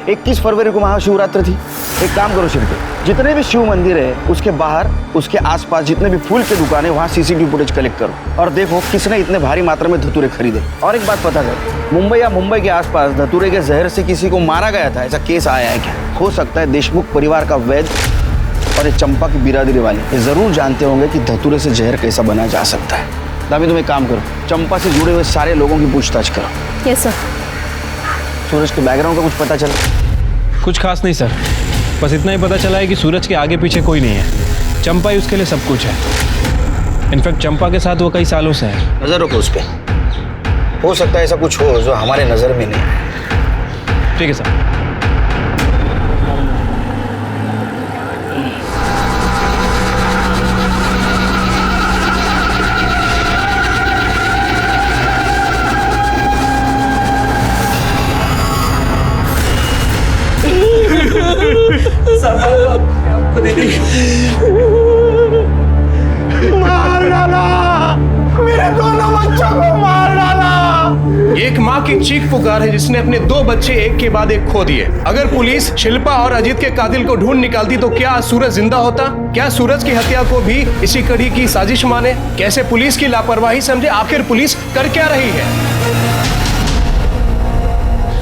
21 फरवरी को महाशिवरात्रि थी। एक काम करो शिल्पी, जितने भी शिव मंदिर है उसके बाहर, उसके आसपास जितने भी फूल की दुकानें, वहाँ CCTV फुटेज कलेक्ट करो और देखो किसने इतने भारी मात्रा में धतूरे खरीदे। और एक बात पता कर, मुंबई या मुंबई के आसपास धतूरे के जहर से किसी को मारा गया था, ऐसा केस आया है क्या? हो सकता है देशमुख परिवार का वैद्य और ये चंपा की बिरादरी वाले ये जरूर जानते होंगे कि धतूरे से जहर कैसा बना जा सकता है। दामी, तुम एक काम करो, चंपा से जुड़े हुए सारे लोगों की पूछताछ करो। Yes sir. सूरज के बैकग्राउंड का कुछ पता चला? कुछ खास नहीं सर, बस इतना ही पता चला है कि सूरज के आगे पीछे कोई नहीं है। चंपा ही उसके लिए सब कुछ है। इनफैक्ट चंपा के साथ वो कई सालों से है। नजर रखो उस पर, हो सकता है ऐसा कुछ हो जो हमारे नजर में नहीं है। ठीक है सर। मार डाला, मेरे दोनों बच्चों को मार डाला। एक माँ की चीख पुकार है जिसने अपने 2 बच्चे एक के बाद एक खो दिए। अगर पुलिस शिल्पा और अजीत के कातिल को ढूंढ निकालती तो क्या सूरज जिंदा होता? क्या सूरज की हत्या को भी इसी कड़ी की साजिश माने? कैसे पुलिस की लापरवाही समझे? आखिर पुलिस कर क्या रही है?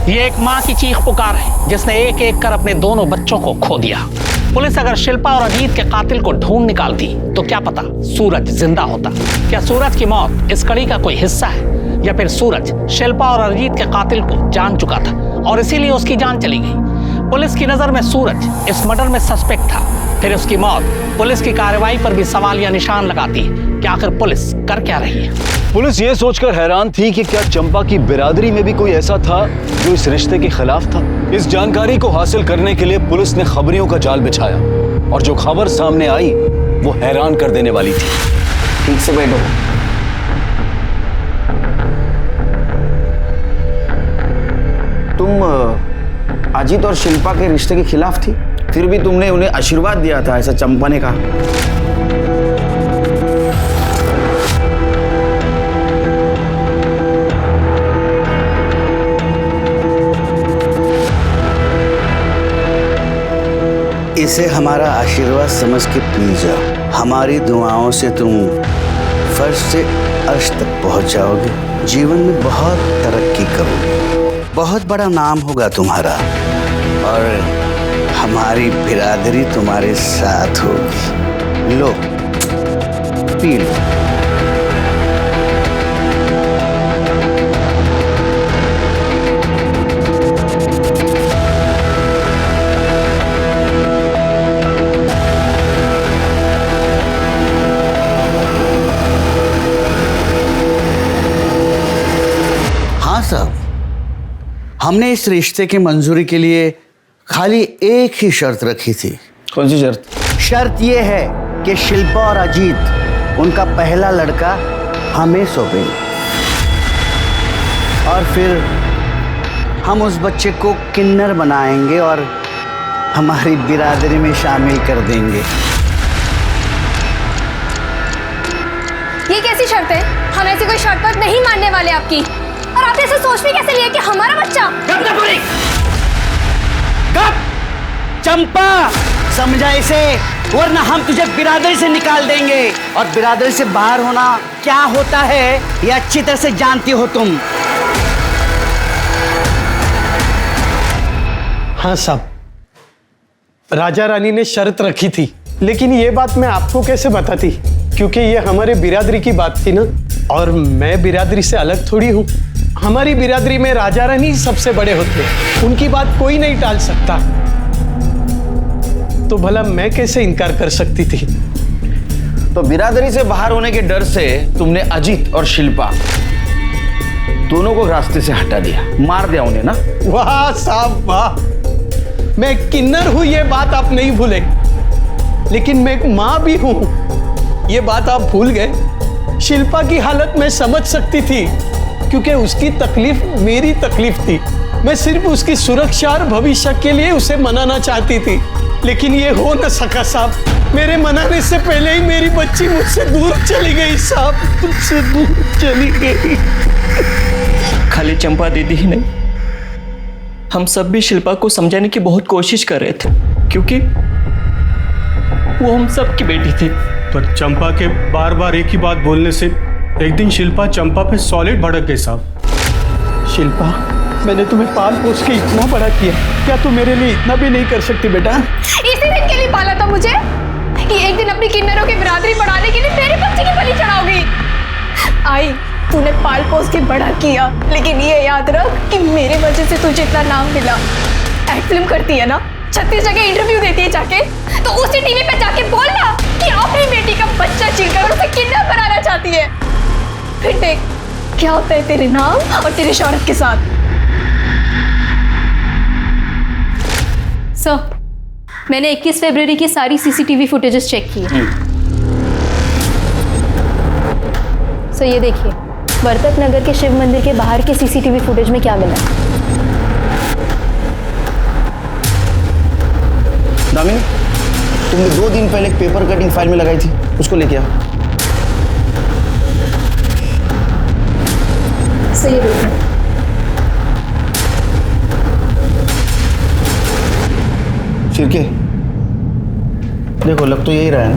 ये एक माँ की चीख पुकार है जिसने एक एक कर अपने दोनों बच्चों को खो दिया। पुलिस अगर शिल्पा और अजीत के कातिल को ढूंढ निकालती तो क्या पता सूरज जिंदा होता। क्या सूरज की मौत इस कड़ी का कोई हिस्सा है, या फिर सूरज शिल्पा और अजीत के कातिल को जान चुका था और इसीलिए उसकी जान चली गई? पुलिस की नजर में सूरज इस मर्डर में सस्पेक्ट था, फिर उसकी मौत पुलिस की कार्रवाई पर भी सवाल या निशान लगाती है कि आखिर पुलिस कर क्या रही है। पुलिस ये सोचकर हैरान थी कि क्या चंपा की बिरादरी में भी कोई ऐसा था जो इस रिश्ते के खिलाफ था। इस जानकारी को हासिल करने के लिए पुलिस ने खबरियों का जाल बिछाया, और जो खबर सामने आई वो हैरान कर देने वाली थी। ठीक से बैठो। तुम अजीत और शिल्पा के रिश्ते के खिलाफ थी, फिर भी तुमने उन्हें आशीर्वाद दिया था, ऐसा चंपा ने कहा। इसे हमारा आशीर्वाद समझ के पी जाओ। हमारी दुआओं से तुम फर्श से अर्श तक पहुंच जाओगे, जीवन में बहुत तरक्की करोगे, बहुत बड़ा नाम होगा तुम्हारा, और हमारी बिरादरी तुम्हारे साथ होगी। लो, पी लो। हमने इस रिश्ते की मंजूरी के लिए खाली एक ही शर्त रखी थी। कौन सी शर्त? शर्त यह है कि शिल्पा और अजीत, उनका पहला लड़का हमें सौंपेंगे, और फिर हम उस बच्चे को किन्नर बनाएंगे और हमारी बिरादरी में शामिल कर देंगे। ये कैसी शर्त है? हम ऐसी कोई शर्त पर नहीं मानने वाले आपकी। और आपने ऐसे सोच भी कैसे लिया कि हमारा बच्चा? कब? चंपा, समझा इसे, वरना हम तुझे बिरादरी से निकाल देंगे। और बिरादरी से बाहर होना क्या होता है ये अच्छी तरह से जानती हो तुम। हाँ साहब, राजा रानी ने शर्त रखी थी, लेकिन ये बात मैं आपको कैसे बताती, क्योंकि ये हमारे बिरादरी की बात थी ना, और मैं बिरादरी से अलग थोड़ी हूँ। हमारी बिरादरी में राजा रानी सबसे बड़े होते हैं, उनकी बात कोई नहीं टाल सकता। तो भला मैं कैसे इनकार कर सकती थी? तो बिरादरी से बाहर होने के डर से तुमने अजीत और शिल्पा दोनों को रास्ते से हटा दिया, मार दिया उन्हें ना? वाह साहब वाह, मैं किन्नर हूं ये बात आप नहीं भूले, लेकिन मैं एक मां भी हूं ये बात आप भूल गए। शिल्पा की हालत मैं समझ सकती थी, क्योंकि उसकी तकलीफ मेरी तकलीफ थी। मैं सिर्फ उसकी सुरक्षा और भविष्य के लिए उसे मनाना चाहती थी, लेकिन ये हो न सका साहब। मेरे मनाने से पहले ही मेरी बच्ची मुझसे दूर चली गई साहब, मुझसे दूर चली गई। खाली चंपा दीदी ही नहीं, हम सब भी शिल्पा को समझाने की बहुत कोशिश कर रहे थे, क्योंकि वो हम सब की बेटी थी। पर चंपा के बार बार एक ही बात बोलने से एक दिन शिल्पा चंपा पे सॉलिड भड़क गई साहब। शिल्पा, मैंने तुम्हें पाल पोस के इतना बड़ा किया, क्या तुम मेरे लिए इतना भी नहीं कर सकती बेटा? इसी दिन के लिए पाला था मुझे कि एक दिन अपनी किन्नरों की बिरादरी बढ़ाने के लिए मेरे बच्चे की बलि चढ़ाओगी। आई, तूने पाल पोस के बड़ा किया, लेकिन ये याद रख कि मेरे वजह से तुझे इतना नाम मिला। एक्ट फिल्म करती है ना, 36 जगह इंटरव्यू देती है जाके, तो उसी टीवी पे जाके बोलना कि अपनी बेटी का बच्चा छीनकर उसे किडनैप बनाना चाहती है। फिर देख क्या होता है तेरे नाम और तेरी शौहरत के साथ। सर, मैंने 21 फरवरी की सारी सीसीटीवी फुटेजेस चेक की है। सर ये देखिए, वर्तक नगर के शिव मंदिर के बाहर के सीसीटीवी फुटेज में क्या मिला। दामिनी, तुमने 2 दिन पहले एक पेपर कटिंग फाइल में लगाई थी, उसको लेके आओ। सही देखिए, शिरके, देखो लग तो यही रहा है ना?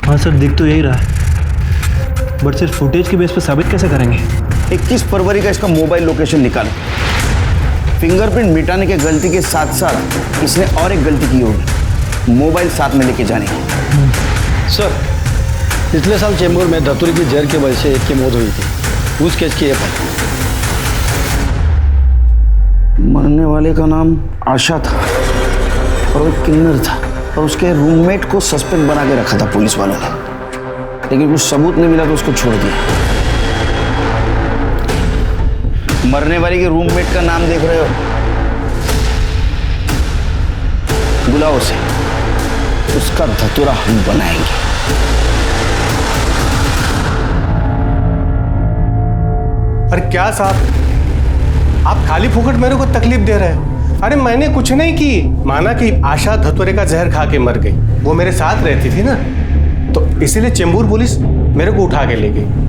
हाँ सर, दिख तो यही रहा है, बट सिर्फ फुटेज के बेस पर साबित कैसे करेंगे? 21 फरवरी का इसका मोबाइल लोकेशन निकालो। फिंगरप्रिंट मिटाने के गलती के साथ साथ इसने और एक गलती की होगी, मोबाइल साथ में लेके जाने की। सर, पिछले साल चेंबूर में धतूरे की जहर की वजह से एक की मौत हुई थी, उस केस की ये फाइल। मरने वाले का नाम आशा था और वो किन्नर था, और उसके रूममेट को सस्पेक्ट बना के रखा था पुलिस वालों ने, लेकिन कुछ सबूत नहीं मिला तो उसको छोड़ दिया। मरने वाले के रूममेट का नाम देख रहे हो, बुलाओ उसे, उसका धतूरा हम बनाएंगे। अरे क्या साहब, आप खाली फुकट मेरे को तकलीफ दे रहे हैं। अरे मैंने कुछ नहीं की, माना कि आशा धतूरे का जहर खा के मर गई, वो मेरे साथ रहती थी ना, तो इसीलिए चेंबूर पुलिस मेरे को उठा के ले गई।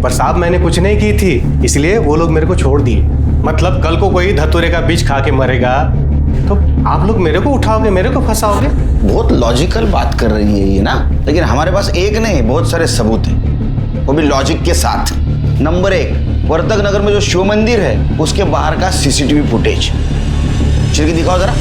पर साहब मैंने कुछ नहीं की थी, इसलिए वो लोग मेरे को छोड़ दिए। मतलब कल को कोई धतूरे का बीज खा के मरेगा तो आप लोग मेरे को उठाओगे, मेरे को फंसाओगे। बहुत लॉजिकल बात कर रही है ये ना, लेकिन हमारे पास एक नहीं बहुत सारे सबूत हैं, वो भी लॉजिक के साथ। नंबर 1, वर्तक नगर में जो शिव मंदिर है उसके बाहर का सीसीटीवी फुटेज। चिरकी दिखाओ जरा।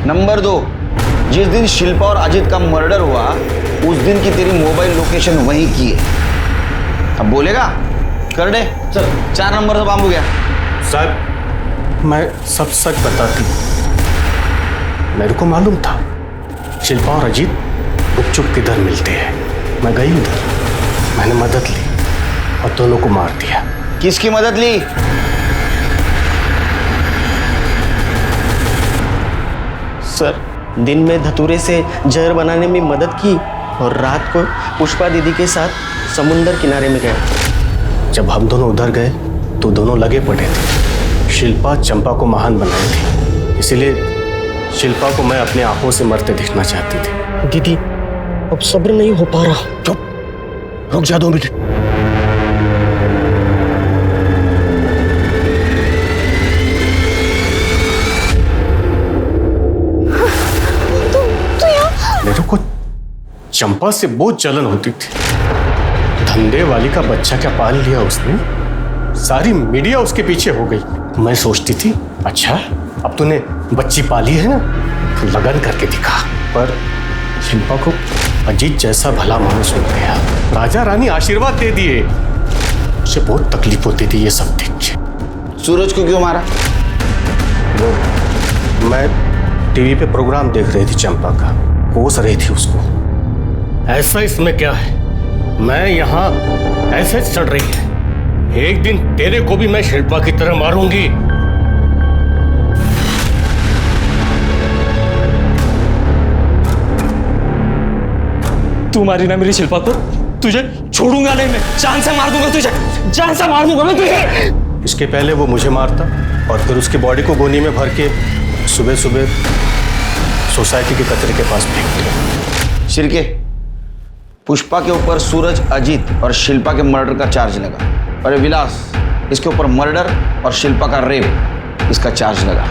नंबर 2, जिस दिन शिल्पा और अजित का मर्डर हुआ उस दिन की तेरी मोबाइल लोकेशन वहीं की है। अब बोलेगा? कर दे चल, 4 नंबर तो बांब हो गया। सर मैं सब सच बताती, मेरे को मालूम था शिल्पा और अजीत गुपचुप किधर मिलते हैं। मैं गई उधर, मैंने मदद ली और दोनों को मार दिया। किसकी मदद ली? सर, दिन में धतूरे से जहर बनाने में मदद की और रात को पुष्पा दीदी के साथ समुंदर किनारे में गए। जब हम दोनों उधर गए तो दोनों लगे पड़े थे। शिल्पा चंपा को महान बनाई थी, इसीलिए शिल्पा को मैं अपनी आंखों से मरते देखना चाहती थी। दीदी अब सब्र नहीं हो पा रहा। चुप, रुक जा 2 मिनट। मेरे को चंपा से बहुत जलन होती थी। धंधे वाली का बच्चा क्या पाल लिया उसने, सारी मीडिया उसके पीछे हो गई। मैं सोचती थी अच्छा अब तूने बच्ची पाली है ना तो लगन करके दिखा, पर शिल्पा को अजीत जैसा भला मानुस मिल गया। राजा रानी आशीर्वाद दे दिए। उसे बहुत तकलीफ होती थी ये सब देख के। सूरज को क्यों मारा? वो मैं टीवी पे प्रोग्राम देख रही थी, चंपा का कोस रही थी उसको। ऐसा इसमें क्या है, मैं यहाँ ऐसे चढ़ रही है। एक दिन तेरे को भी मैं शिल्पा की तरह मारूंगी। तू मारी ना मेरी शिल्पा को, तुझे छोड़ूंगा नहीं मैं, जान से मार दूंगा तुझे, जान से मार दूंगा मैं तुझे। इसके पहले वो मुझे मारता और फिर उसकी बॉडी को गोनी में भर के सुबह सुबह सोसाइटी के कचरे के पास फेंक दिया। शिरके, पुष्पा के ऊपर सूरज, अजीत और शिल्पा के मर्डर का चार्ज लगा। और विलास, इसके ऊपर मर्डर और शिल्पा का रेप, इसका चार्ज लगा।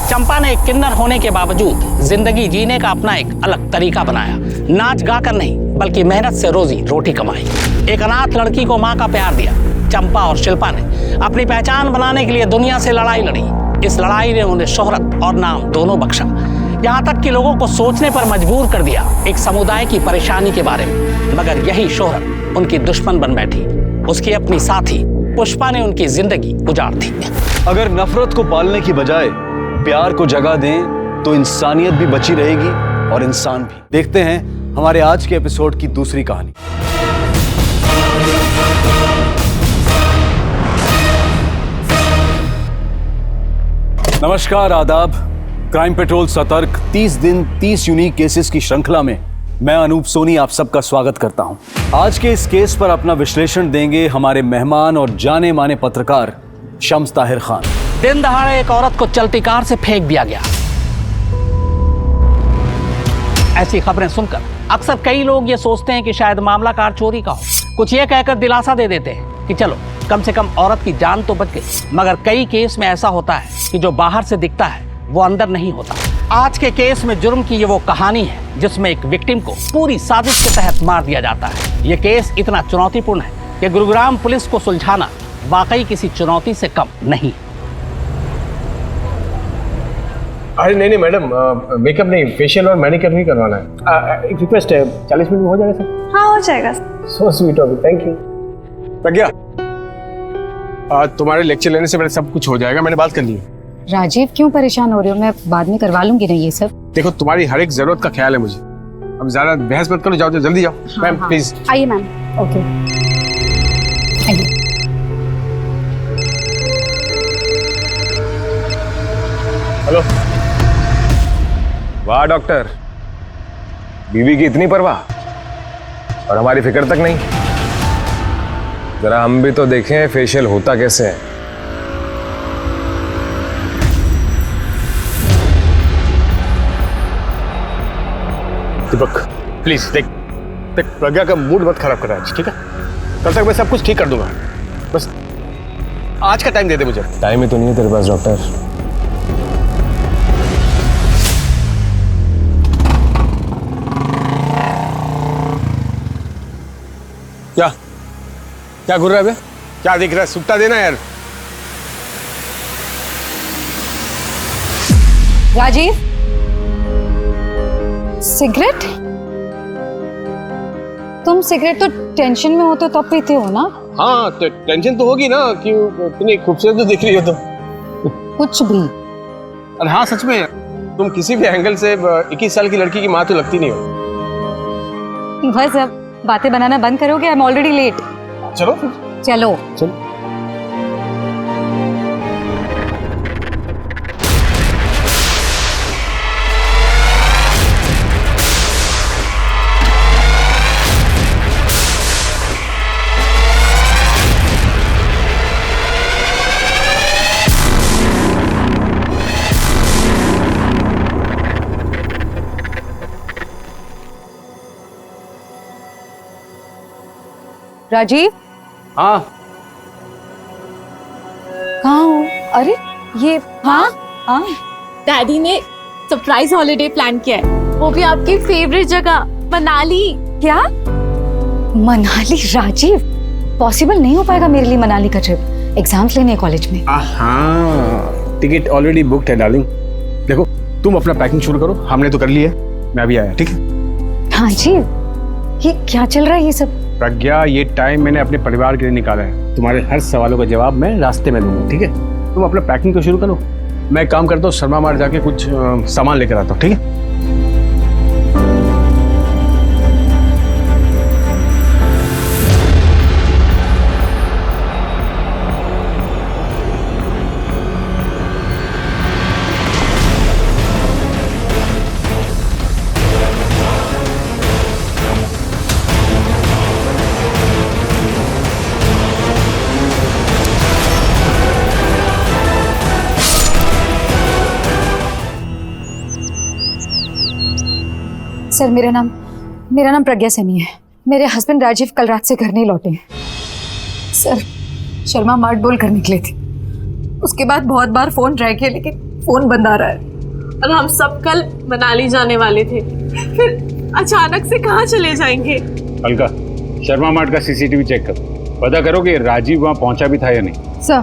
चंपा ने एक किन्नर होने के बावजूद जिंदगी जीने का अपना एक अलग तरीका बनाया। नाच गाकर नहीं बल्कि मेहनत से रोजी रोटी कमाई। एक अनाथ लड़की को माँ का प्यार दिया। चंपा और शिल्पा ने अपनी पहचान बनाने के लिए दुनिया से लड़ाई लड़ी। इस लड़ाई ने उन्हें शोहरत और नाम दोनों बख्शा, यहाँ तक कि लोगों को सोचने पर मजबूर कर दिया एक समुदाय की परेशानी के बारे में। मगर यही शोहरत उनकी दुश्मन बन बैठी। उसकी अपनी साथी पुष्पा ने उनकी जिंदगी उजाड़ दी। अगर नफरत को पालने की बजाय प्यार को जगह दें तो इंसानियत भी बची रहेगी और इंसान भी। देखते हैं हमारे आज के एपिसोड की दूसरी कहानी। नमस्कार, आदाब। क्राइम पेट्रोल सतर्क 30 दिन 30 यूनिक केसेस की श्रृंखला में मैं अनूप सोनी आप सबका स्वागत करता हूं। आज के इस केस पर अपना विश्लेषण देंगे हमारे मेहमान और जाने माने पत्रकार शम्स ताहिर खान। दिन दहाड़े एक औरत को चलती कार से फेंक दिया गया। ऐसी खबरें सुनकर अक्सर कई लोग ये सोचते हैं कि शायद मामला कार चोरी का हो। कुछ ये कहकर दिलासा दे देते हैं कि चलो कम से कम औरत की जान तो बच गई। मगर कई केस में ऐसा होता है कि जो बाहर से दिखता है वो अंदर नहीं होता। आज के केस में जुर्म की ये वो कहानी है जिसमें एक विक्टिम को पूरी साजिश के तहत मार दिया जाता है। ये केस इतना चुनौतीपूर्ण है कि गुरुग्राम पुलिस को सुलझाना वाकई किसी चुनौती से कम नहीं। अरे नहीं मैडम, मेकअप नहीं, फेशियल और मैनिक्योर भी करवाना है। एक रिक्वेस्ट है, 40 मिनट में हो जाएगा सर? हाँ हो जाएगा। So sweet of you, thank you. Pragya, तुम्हारे लेक्चर लेने से पहले सब कुछ हो जाएगा, मैंने बात कर ली है। राजीव क्यों परेशान हो रहे हो, मैं बाद में करवा लूंगी ना ये सब। देखो तुम्हारी हर एक जरूरत का ख्याल है मुझे। अब ज्यादा बहस मत करो, जाओ जल्दी जाओ। मैम प्लीज आइए मैम। ओके आइए। हेलो। वाह डॉक्टर, बीवी की इतनी परवाह और हमारी फिक्र तक नहीं। जरा हम भी तो देखें फेशियल होता कैसे है। दीपक प्लीज देख प्रज्ञा का मूड मत खराब कर रहा है, ठीक है? कल तक मैं सब कुछ ठीक कर दूंगा, बस आज का टाइम दे दे मुझे। टाइम ही तो नहीं है तेरे पास डॉक्टर। क्या क्या घूर रहा है बे? क्या दिख रहा है? सुट्टा देना यार। राजीव, सिगरेट? तुम सिगरेट तो टेंशन में होते तब पीते हो ना? हाँ तो टेंशन तो होगी ना, क्यों इतनी खूबसूरत तो दिख रही हो तुम। कुछ भी। और हाँ सच में तुम किसी भी एंगल से 21 साल की लड़की की माँ तो लगती नहीं हो। बस अब बातें बनाना बंद करोगे? I am already late. चलो चलो चलो। राजीव, हाँ कहाँ हो? अरे ये हाँ हाँ डैडी ने सरप्राइज हॉलिडे प्लान किया है, वो भी आपकी फेवरेट जगह मनाली। क्या? मनाली? राजीव, पॉसिबल नहीं हो पाएगा मेरे लिए मनाली का ट्रिप। एग्जाम्स लेने हैं कॉलेज में। हाँ, टिकट ऑलरेडी बुकड है डार्लिंग। देखो तुम अपना पैकिंग शुरू करो, हमने तो कर लिया है, मैं अभी आया, ठीक है? हाँ जी, ये क्या चल रहा है ये सब? प्रज्ञा, ये टाइम मैंने अपने परिवार के लिए निकाला है। तुम्हारे हर सवालों का जवाब मैं रास्ते में दूंगा, ठीक है? तुम अपना पैकिंग तो शुरू करो, मैं एक काम करता हूँ, शर्मा मार्ट जाके कुछ सामान लेकर आता हूँ, ठीक है? सर, मेरा नाम प्रज्ञा सैनी है। मेरे हस्बैंड राजीव कल रात से घर नहीं लौटे हैं। सर, शर्मा मार्ट बोल कर निकले थे, उसके बाद बहुत बार फोन ट्राई किया लेकिन फोन बंद आ रहा है। और हम सब कल मनाली जाने वाले थे, फिर अचानक से कहाँ चले जाएंगे? अलका, शर्मा मार्ट का सीसीटीवी चेक करो, पता करो कि राजीव वहाँ पहुँचा भी था या नहीं। सर,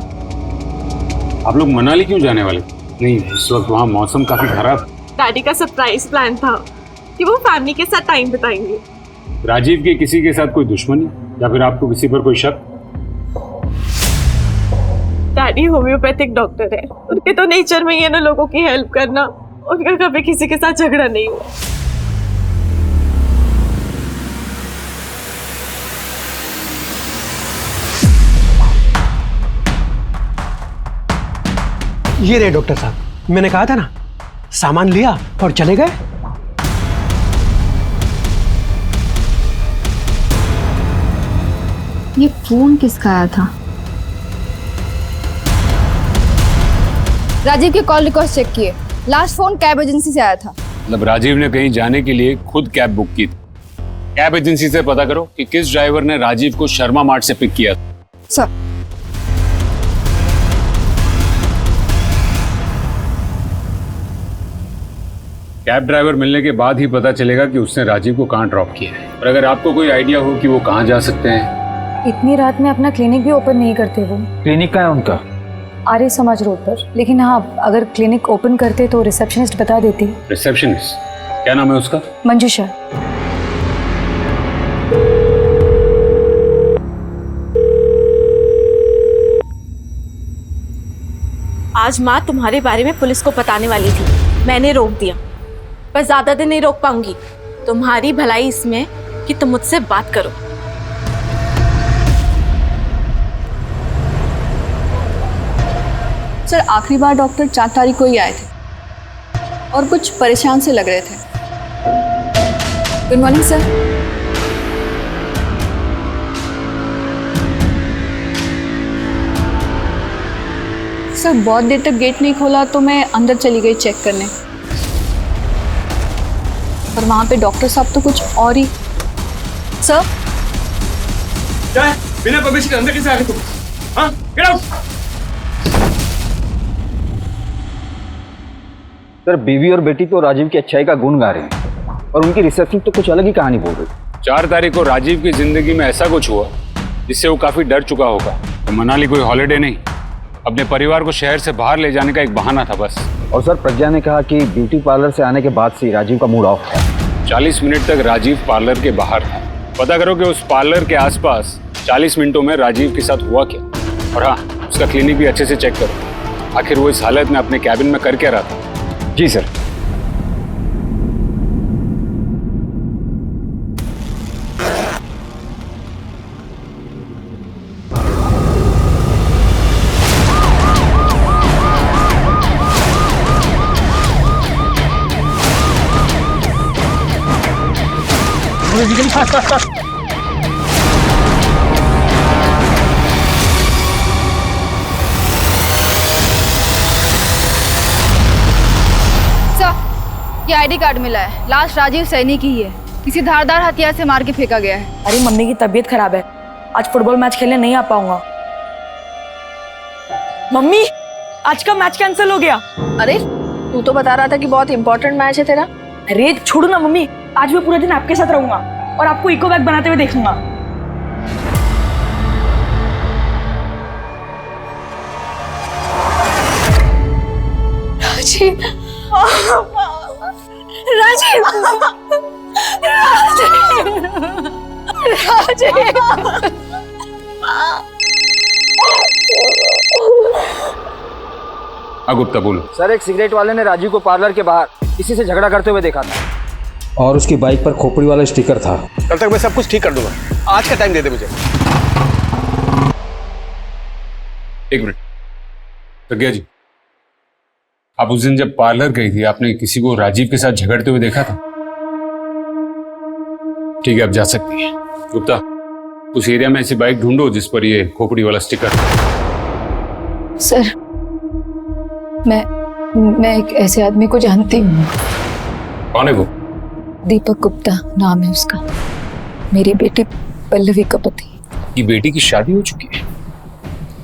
आप लोग मनाली क्यों जाने वाले? नहीं, इस वक्त वहाँ मौसम काफी खराब। डैडी का सरप्राइज प्लान था कि वो फैमिली के साथ टाइम बिताएंगे। राजीव के किसी के साथ कोई दुश्मनी या फिर आपको किसी पर कोई शक? डैडी होम्योपैथिक डॉक्टर है, उनके तो नेचर में ही है ना लोगों की हेल्प करना। उनका कभी किसी के साथ झगड़ा नहीं हुआ। ये रहे डॉक्टर साहब, मैंने कहा था ना, सामान लिया और चले गए। ये फोन किसका आया था? राजीव के कॉल रिकॉर्ड चेक किए, लास्ट फोन कैब एजेंसी से आया था। मतलब राजीव ने कहीं जाने के लिए खुद कैब बुक की थी। कैब एजेंसी से पता करो कि किस ड्राइवर ने राजीव को शर्मा मार्ट से पिक किया। सर, कैब ड्राइवर मिलने के बाद ही पता चलेगा कि उसने राजीव को कहाँ ड्रॉप किया है। और अगर आपको कोई आइडिया हो कि वो कहाँ जा सकते हैं? इतनी रात में अपना क्लिनिक भी ओपन नहीं करते वो। क्लिनिक कहाँ है उनका? आर्य समाज रोड पर। लेकिन हाँ, अगर क्लिनिक ओपन करते तो रिसेप्शनिस्ट बता देती। रिसेप्शनिस्ट? क्या नाम है उसका? मंजूषा। आज माँ तुम्हारे बारे में पुलिस को बताने वाली थी, मैंने रोक दिया। पर ज्यादा दिन नहीं रोक पाऊंगी। तुम्हारी भलाई इसमें कि तुम मुझसे बात करो। सर, आखिरी बार डॉक्टर 4 तारीख को ही आए थे और कुछ परेशान से लग रहे थे। Good morning sir. सर, बहुत देर तक गेट नहीं खोला तो मैं अंदर चली गई चेक करने, पर वहां पे डॉक्टर साहब तो कुछ और ही। सर, क्या है? बिना परमिशन के अंदर कैसे आ गए तुम? हाँ, गेट आउट। सर, बीवी और बेटी तो राजीव की अच्छाई का गुण गा रहे हैं और उनकी रिसेप्शन तो कुछ अलग ही कहानी बोल रही। 4 तारीख को राजीव की जिंदगी में ऐसा कुछ हुआ जिससे वो काफी डर चुका होगा। तो मनाली कोई हॉलिडे नहीं, अपने परिवार को शहर से बाहर ले जाने का एक बहाना था बस। और सर, प्रज्ञा ने कहा कि ब्यूटी पार्लर से आने के बाद से राजीव का मूड ऑफ है। 40 मिनट तक राजीव पार्लर के बाहर था। पता करो कि उस पार्लर के आसपास 40 मिनटों में राजीव के साथ हुआ क्या। और हाँ, उसका क्लिनिक भी अच्छे से चेक करो, आखिर वो इस हालत में अपने कैबिन में कर क्या रहा था। जी सर। ये आईडी कार्ड मिला है, लास्ट राजीव सैनी की ही है। किसी धारदार हथियार से मार के फेंका गया है। अरे मम्मी की तबीयत खराब है, आज फुटबॉल मैच खेलने नहीं आ पाऊंगा। मम्मी, आज का मैच कैंसिल हो गया। अरे तू तो बता रहा था कि बहुत इंपॉर्टेंट मैच है तेरा। अरे छोड़ो ना मम्मी, आज मैं पूरा दिन आपके साथ रहूंगा और आपको इको बैग बनाते हुए देखूंगा। राजीव, राजीव, राजीव, हाँ गुप्ता बोलो। सर, एक सिगरेट वाले ने राजीव को पार्लर के बाहर किसी से झगड़ा करते हुए देखा था और उसकी बाइक पर खोपड़ी वाला स्टिकर था। कल तक मैं सब कुछ ठीक कर दूंगा, आज का टाइम दे दे मुझे। एक मिनट प्रज्ञा जी, आप उस दिन जब पार्लर गई थी आपने किसी को राजीव के साथ झगड़ते हुए देखा था? ठीक है, आप जा सकती हैं। गुप्ता, उस एरिया में ऐसी बाइक ढूंढो जिस पर ये खोपड़ी वाला स्टिकर था। सर, मैं एक ऐसे आदमी को जानती हूँ। कौन है वो? दीपक गुप्ता नाम है उसका, मेरी बेटी पल्लवी का पति। ये बेटी की शादी हो चुकी है,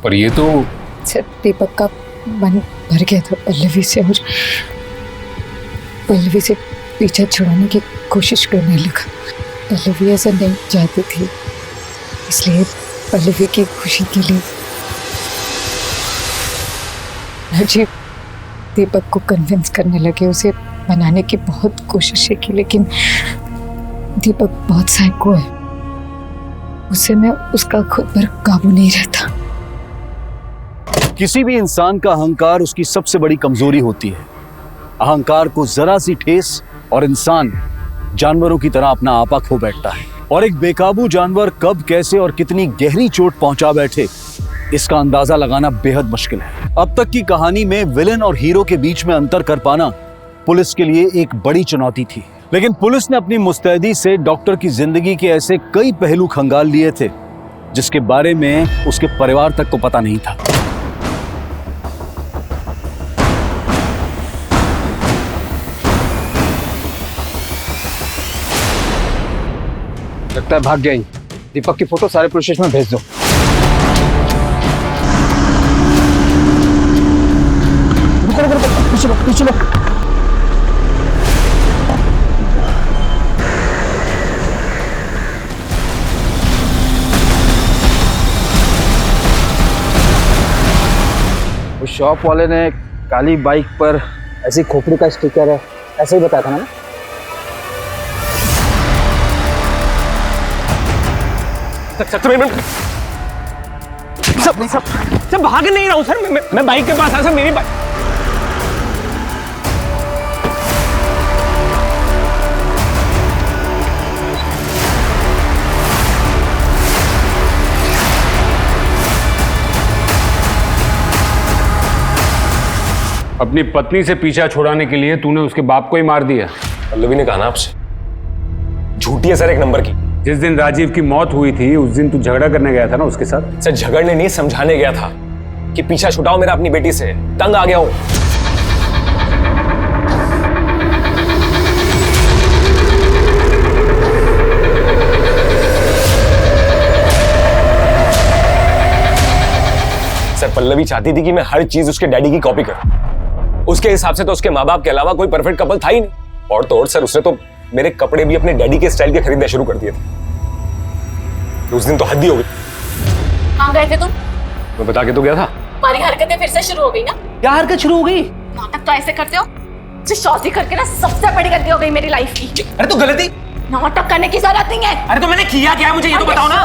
पर ये तो सर, दीपक का मन भर गया था पल्लवी से और पल्लवी से पीछा छुड़ाने की कोशिश करने लगा। पल्लवी ऐसा नहीं चाहती थी, इसलिए पल्लवी की खुशी के लिए राजीव दीपक को कन्विंस करने लगे, उसे बनाने की बहुत कोशिशें की, लेकिन दीपक बहुत साइको है, उसे में उसका खुद पर काबू नहीं रहता। किसी भी इंसान का अहंकार उसकी सबसे बड़ी कमजोरी होती है। अहंकार को जरा सी ठेस और इंसान जानवरों की तरह अपना आपा खो बैठता है, और एक बेकाबू जानवर कब, कैसे और कितनी गहरी चोट पहुंचा बैठे इसका अंदाजा लगाना बेहद मुश्किल है। अब तक की कहानी में विलेन और हीरो के बीच में अंतर कर पाना पुलिस के लिए एक बड़ी चुनौती थी, लेकिन पुलिस ने अपनी मुस्तैदी से डॉक्टर की जिंदगी के ऐसे कई पहलू खंगाल लिए थे जिसके बारे में उसके परिवार तक को पता नहीं था। लगता है भाग गई। दीपक की फोटो सारे पुलिस स्टेशन में भेज दो। पीछे लो। उस शॉप वाले ने काली बाइक पर ऐसी खोपड़ी का स्टिकर है, ऐसे ही बताया था ना? सब भाग नहीं रहा हूँ सर, मैं बाइक के पास आया सर, मेरी बाइक। अपनी पत्नी से पीछा छुड़ाने के लिए तूने उसके बाप को ही मार दिया। पल्लवी ने कहा ना आपसे, झूठी है सर एक नंबर की। जिस दिन राजीव की मौत हुई थी उस दिन तू झगड़ा करने गया था ना उसके साथ? सर झगड़ने नहीं, समझाने गया था कि पीछा छुटाओ मेरा अपनी बेटी से, तंग आ गया हूं। सर पल्लवी चाहती थी कि मैं हर चीज उसके डैडी की कॉपी करूं। उसके हिसाब से तो उसके माँ बाप के अलावा कोई परफेक्ट कपल था ही नहीं। और तो और सर उसने तो मेरे कपड़े भी अपने डैडी के स्टाइल के खरीदने शुरू कर दिए थे। उस दिन तो हद ही हो गई। कहाँ गए थे तुम? मैं बता के तो गया था। तुम्हारी हरकतें फिर से शुरू हो गई ना? क्या हरकत शुरू हो गई? नाटक तो ऐसे करते हो, शादी करके ना सबसे बड़ी गलती हो गई मेरी लाइफ की। अरे तो गलती नाटक करने की जरूरत नहीं है। अरे तो मैंने किया क्या, मुझे ये तो बताओ ना।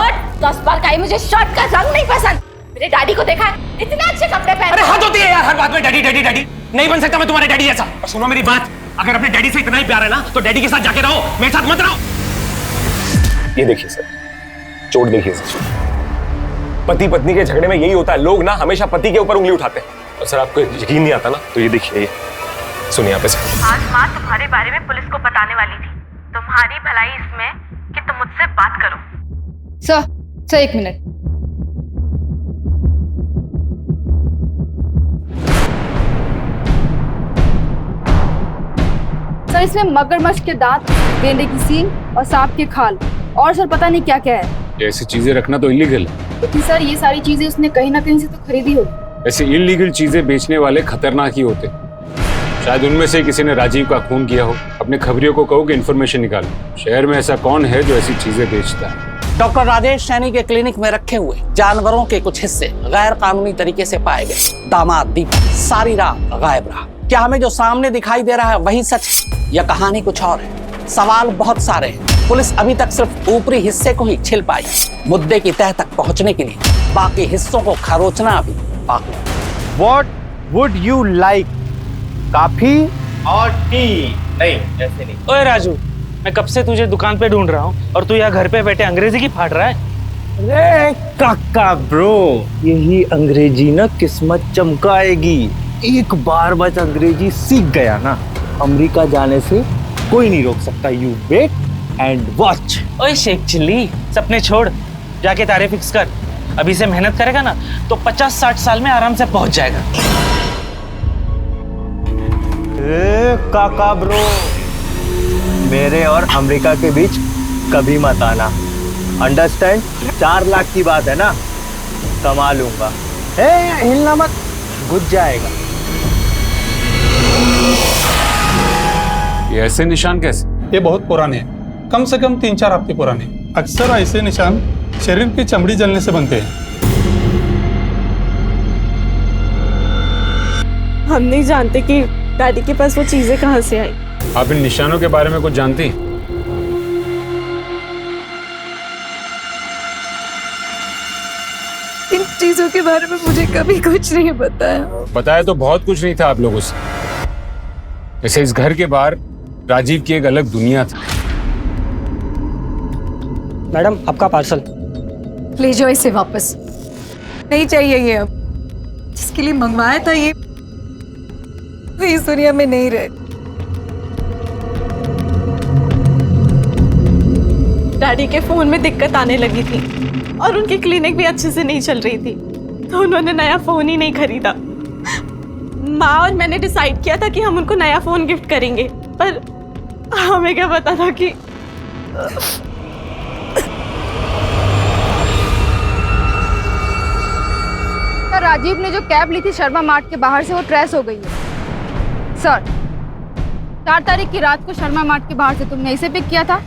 10 बार कही मुझे शर्ट का रंग नहीं पसंद। मेरे डैडी को देखा है इतने अच्छे कपड़े पहने। अरे हद होती है यार, हर बात में डैडी डैडी डैडी। नहीं बन सकता मैं तुम्हारे डैडी जैसा। और सुनो मेरी बात, अगर अपने डैडी से इतना ही प्यार है ना तो डैडी के साथ जाके रहो, मेरे साथ मत रहो। ये देखिए सर, चोट देखिए सर। पति पत्नी के झगड़े में यही होता है, लोग ना हमेशा पति के ऊपर उंगली उठाते हैं। और सर आपको यकीन नहीं आता ना तो ये देखिए, ये सुनिए यहाँ पे सर। आज माँ तुम्हारे बारे में पुलिस को बताने वाली थी। तुम्हारी भलाई इसमें कि तुम मुझसे बात करो। Sir 1 minute. सर इसमें मगरमच्छ के दांत, गेंडे की सींग और सांप की खाल, और सर पता नहीं क्या क्या है। ये ऐसी चीजें रखना तो इलीगल है। लेकिन सर ये सारी चीजें उसने कहीं ना कहीं से तो खरीदी होगी। ऐसे इलीगल चीजें बेचने वाले खतरनाक ही होते। शायद उनमें से किसी ने राजीव का खून किया हो। अपने खबरियों को कहो कि इन्फॉर्मेशन निकालो। शहर में ऐसा कौन है जो ऐसी चीजें बेचता है? डॉक्टर राजेश सैनी के क्लिनिक में रखे हुए जानवरों के कुछ हिस्से गैर कानूनी तरीके से पाए गए। दामाद दीपक सारी रात गायब रहा। क्या हमें जो सामने दिखाई दे रहा है वही सच या कहानी कुछ और है? सवाल बहुत सारे हैं। पुलिस अभी तक सिर्फ ऊपरी हिस्से को ही छिल पाई। मुद्दे की तह तक पहुंचने के लिए बाकी हिस्सों को खरोचना अभी बाकी। What would you like? Coffee और टी? नहीं, ऐसे नहीं। ओए राजू, मैं कब से तुझे दुकान पे ढूंढ रहा हूँ और तू यहाँ घर पे बैठे अंग्रेजी की फाड़ रहा है। अरे काका ब्रो, यही अंग्रेजी ना किस्मत चमकाएगी। एक बार बस अंग्रेजी सीख गया ना, अमेरिका जाने से कोई नहीं रोक सकता। You wait and watch. ओए शेख चिल्ली, सपने छोड़, जाके तारे फिक्स कर। अभी से मेहनत करेगा ना तो 50-60 साल में आराम से पहुंच जाएगा। ए काका ब्रो, मेरे और अमेरिका के बीच कभी मत आना, अंडरस्टैंड? 4 लाख की बात है ना, कमा लूंगा। हिलना मत, घुस जाएगा। ये ऐसे निशान कैसे? ये बहुत पुराने हैं, कम से कम 3-4 हफ्ते पुराने। अक्सर ऐसे निशान शरीर की चमड़ी जलने से बनते हैं। हम नहीं जानते कि डैडी के पास वो चीजें कहाँ से आई। आप इन निशानों के बारे में कुछ जानती? इन चीजों के बारे में मुझे कभी कुछ नहीं बताया। बताया तो बहुत कुछ नहीं था आप लोगों से। जैसे इस घर के बाहर राजीव की एक अलग दुनिया था। मैडम, आपका पार्सल। ले जाओ इसे वापस, नहीं चाहिए ये। अब जिसके लिए मंगवाया था ये इस दुनिया में नहीं रहे। डैडी के फोन में दिक्कत आने लगी थी और उनकी क्लिनिक भी अच्छे से नहीं चल रही थी, तो उन्होंने नया फोन ही नहीं खरीदा। माँ और मैंने डिसाइड किया था कि हम उनको नया फोन गिफ्ट करेंगे, पर हमें क्या पता था कि राजीव ने जो कैब ली थी शर्मा मार्ट के बाहर से, वो ट्रेस हो गई है सर। 4 तारीख की रात को शर्मा मार्ट के बाहर से तुमने इसे पिक किया था?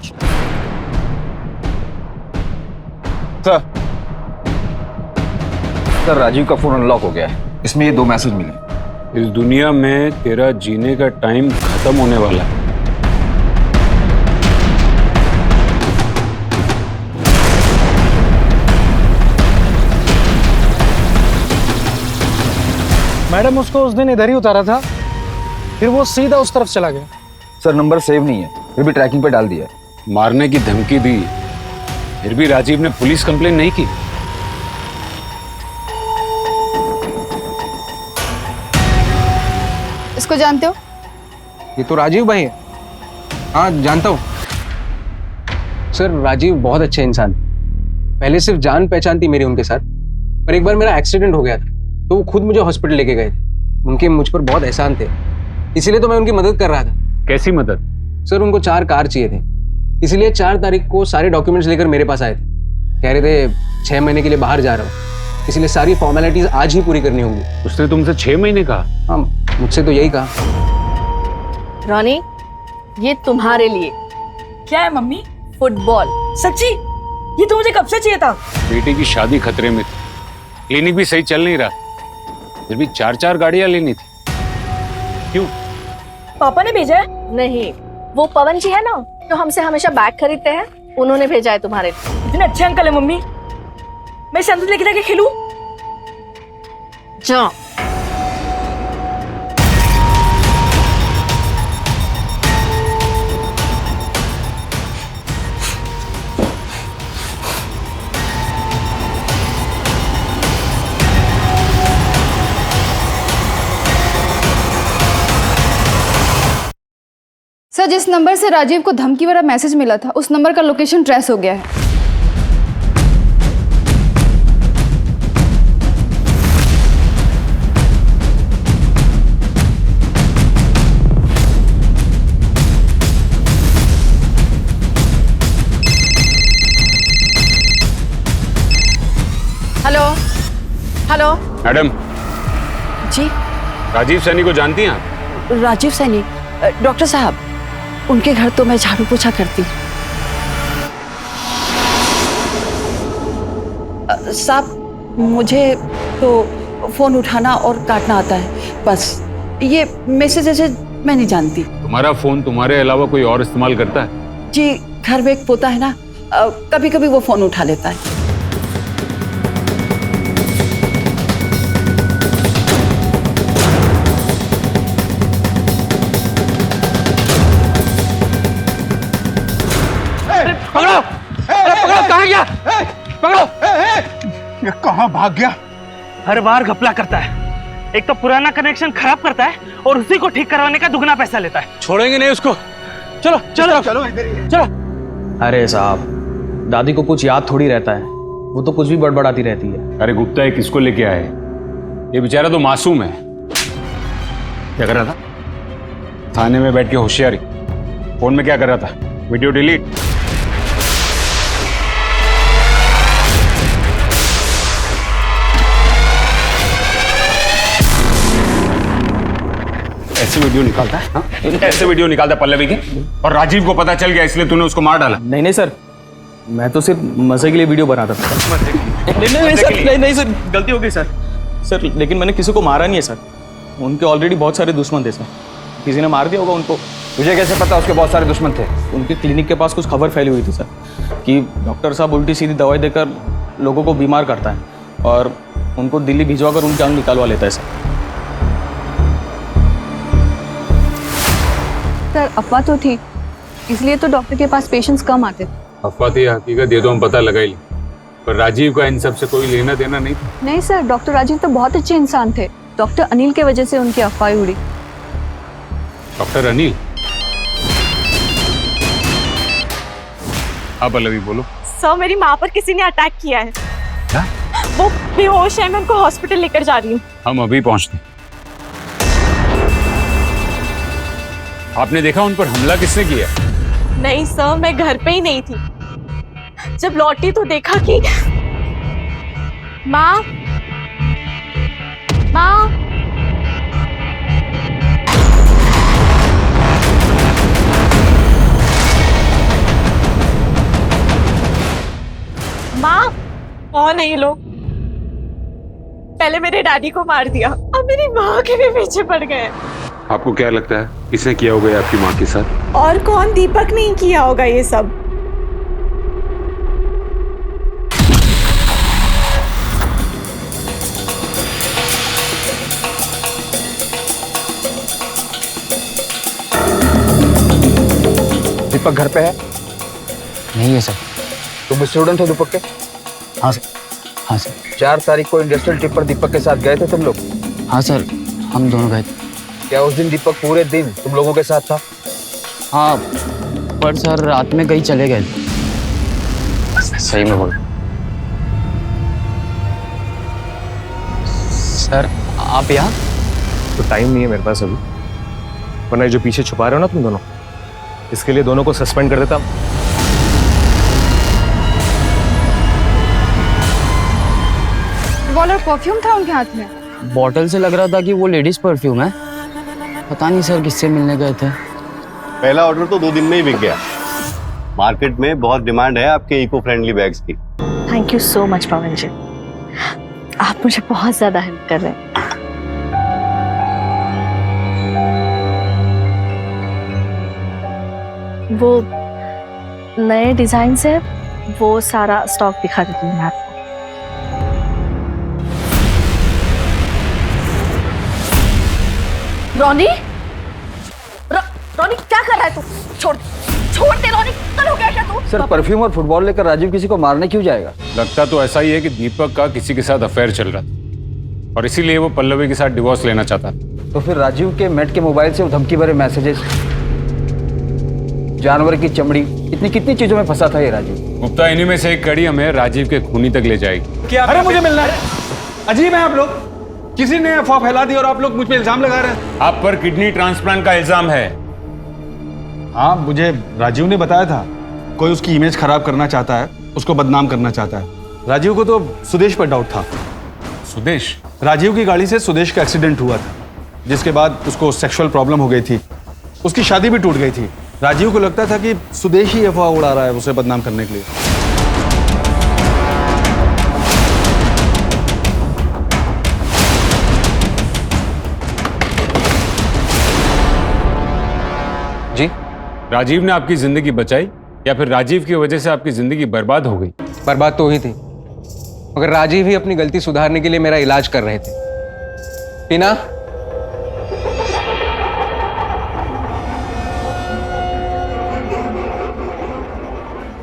सर राजीव का फोन अनलॉक हो गया है, इसमें ये 2 मैसेज मिले। इस दुनिया में तेरा जीने का टाइम खत्म होने वाला है। मैडम, उसको उस दिन इधर ही उतारा था, फिर वो सीधा उस तरफ चला गया। सर नंबर सेव नहीं है, फिर भी ट्रैकिंग पे डाल दिया है। मारने की धमकी दी, फिर भी राजीव ने पुलिस कंप्लेन नहीं की। इसको जानते हो? ये तो राजीव भाई है। हाँ जानता हूँ सर। राजीव बहुत अच्छे इंसान, पहले सिर्फ जान पहचान थी मेरी उनके साथ, पर एक बार मेरा एक्सीडेंट हो गया था तो वो खुद मुझे हॉस्पिटल लेके गए थे। उनके मुझ पर बहुत एहसान थे, इसीलिए तो मैं उनकी मदद कर रहा था। कैसी मदद? सर उनको 4 कार चाहिए थे, इसलिए 4 तारीख को सारे डॉक्यूमेंट्स लेकर मेरे पास आए थे। कह रहे थे 6 महीने के लिए बाहर जा रहा हूँ, इसलिए सारी फॉर्मेलिटीज आज ही पूरी करनी होंगी। उसने तुमसे 6 महीने कहा? हाँ, मुझसे तो यही कहा। रॉनी, ये तुम्हारे लिए। क्या है मम्मी? फुटबॉल। सच्ची? ये तो मुझे कब से चाहिए था। बेटे की शादी खतरे में थी, क्लिनिक भी सही चल नहीं रहा, फिर भी 4-4 गाड़ियां लेनी थी। क्यों? पापा ने भेजा है? नहीं, वो पवन जी है ना जो हमसे हमेशा बैग खरीदते हैं, उन्होंने भेजा है तुम्हारे लिए। इतने अच्छे अंकल है मम्मी, मैं इसे अंदर लेके जाके खेलूं? जाओ। सर जिस नंबर से राजीव को धमकी वाला मैसेज मिला था, उस नंबर का लोकेशन ट्रेस हो गया है। हेलो मैडम, जी। राजीव सैनी को जानती हैं आप? राजीव सैनी? डॉक्टर साहब, उनके घर तो मैं झाड़ू पोछा करती हूँ। साहब, मुझे तो फोन उठाना और काटना आता है, बस ये मैसेज मैं नहीं जानती। तुम्हारा फोन तुम्हारे अलावा कोई और इस्तेमाल करता है? जी, घर में एक पोता है ना, कभी कभी वो फोन उठा लेता है। पकड़ो! पकड़ो! कहाँ गया? पकड़ो! ये कहाँ भाग गया? हर बार घपला करता है। एक तो पुराना कनेक्शन खराब करता है और उसी को ठीक करवाने का दुगना पैसा लेता है। छोड़ेंगे नहीं उसको। चलो चलो चलो चलो। अरे साहब, दादी को कुछ याद थोड़ी रहता है, वो तो कुछ भी बड़बड़ाती रहती है। अरे गुप्ता, ये किसको लेके आए? ये बेचारा तो मासूम है। क्या कर रहा था? थाने में बैठ के होशियारी। फोन में क्या कर रहा था? Video delete. ऐसे वीडियो निकालता है? हाँ? ऐसे वीडियो निकालता है पल्लवी के? और राजीव को पता चल गया इसलिए तूने उसको मार डाला? नहीं सर, मैं तो सिर्फ मजे के लिए वीडियो बनाता था। नहीं सर, गलती हो गई सर। लेकिन मैंने किसी को मारा नहीं है सर। उनके ऑलरेडी बहुत सारे दुश्मन थे सर, किसी ने मार दिया होगा उनको। तुझे कैसे पता उसके बहुत सारे दुश्मन थे? उनके क्लिनिक के पास कुछ खबर फैली हुई थी सर कि डॉक्टर साहब उल्टी सीधी दवाई देकर लोगों को बीमार करता है और उनको दिल्ली भिजवाकर उनकी जान निकालवा लेता है सर। सर, अफवाह तो थी, इसलिए तो डॉक्टर के पास पेशेंट्स कम आते थे। अफवाह थी, हकीकत ये तो हम पता लगा ही ली। पर राजीव का इन सब से कोई लेना देना नहीं था। नहीं सर, डॉक्टर राजीव तो बहुत अच्छे इंसान थे। डॉक्टर अनिल के वजह से उनकी अफवाह उड़ी। डॉक्टर अनिल? हाँ पल्लवी, बोलो। सर, मेरी माँ पर किसी ने अटैक किया है। क्या? वो बेहोश है, मैं उनको हॉस्पिटल लेकर जा रही हूँ। हम अभी पहुंचते। आपने देखा उन पर हमला किसने किया? नहीं सर, मैं घर पे ही नहीं थी। जब लौटी तो देखा कि माँ कौन है ये लोग? पहले मेरे डैडी को मार दिया, अब मेरी माँ के भी पीछे पड़ गए। आपको क्या लगता है किसने किया होगा आपकी माँ के साथ? और कौन? दीपक नहीं किया होगा ये सब। दीपक घर पे है? नहीं है सर। तुम स्टूडेंट हो दीपक के? हाँ सर। हाँ सर। 4 तारीख को इंडस्ट्रियल ट्रिप पर दीपक के साथ गए थे तुम लोग? हाँ सर, हम दोनों गए थे। क्या उस दिन दीपक पूरे दिन तुम लोगों के साथ था? हाँ, पर सर रात में कहीं चले गए। सही में बोल। सर आप यहाँ? तो टाइम नहीं है मेरे पास अभी, वरना जो पीछे छुपा रहे हो ना तुम दोनों, इसके लिए दोनों को सस्पेंड कर देता। रिवॉल्वर परफ्यूम था उनके हाथ में। बॉटल से लग रहा था कि वो लेडीज परफ्यूम है। पता नहीं सर किससे मिलने गए थे। पहला ऑर्डर तो 2 दिन में ही बिक गया। मार्केट में बहुत डिमांड है आपके इको फ्रेंडली बैग्स की। थैंक यू सो मच पवन जी, आप मुझे बहुत ज्यादा हेल्प कर रहे हैं। वो नए डिजाइन से वो सारा स्टॉक दिखा देती हूँ मैं आपको। रोनी, रोनी क्या कर रहा है तू? छोड़ दे रोनी, कल हो गया क्या तू? सर, परफ्यूम और फुटबॉल लेकर राजीव किसी को मारने क्यों जाएगा? लगता तो ऐसा ही है कि दीपक का किसी के साथ अफेयर चल रहा था और इसीलिए वो पल्लवी के साथ डिवोर्स लेना चाहता था। तो फिर राजीव के मेट के मोबाइल से वो धमकी भरे मैसेजेस, जानवर की चमड़ी, इतनी कितनी चीजों में फंसा था ये राजीव। गुप्ता, इन्हीं में से एक कड़ी हमें राजीव के खूनी तक ले जाएगी। क्या? अरे मुझे मिलना है। अजीब है आप लोग, किसी ने अफवाह फैला दी और आप लोग मुझ पे इल्जाम लगा रहे हैं। आप पर किडनी ट्रांसप्लांट का इल्जाम है। हाँ, मुझे राजीव ने बताया था कोई उसकी इमेज खराब करना चाहता है, उसको बदनाम करना चाहता है। राजीव को तो सुदेश पर डाउट था। सुदेश? राजीव की गाड़ी से सुदेश का एक्सीडेंट हुआ था, जिसके बाद उसको सेक्सुअल प्रॉब्लम हो गई थी। उसकी शादी भी टूट गई थी। राजीव को लगता था कि सुदेश ही अफवाह उड़ा रहा है उसे बदनाम करने के लिए। जी? राजीव ने आपकी जिंदगी बचाई या फिर राजीव की वजह से आपकी जिंदगी बर्बाद हो गई? बर्बाद तो हुई थी, मगर राजीव ही अपनी गलती सुधारने के लिए मेरा इलाज कर रहे थे। टीना,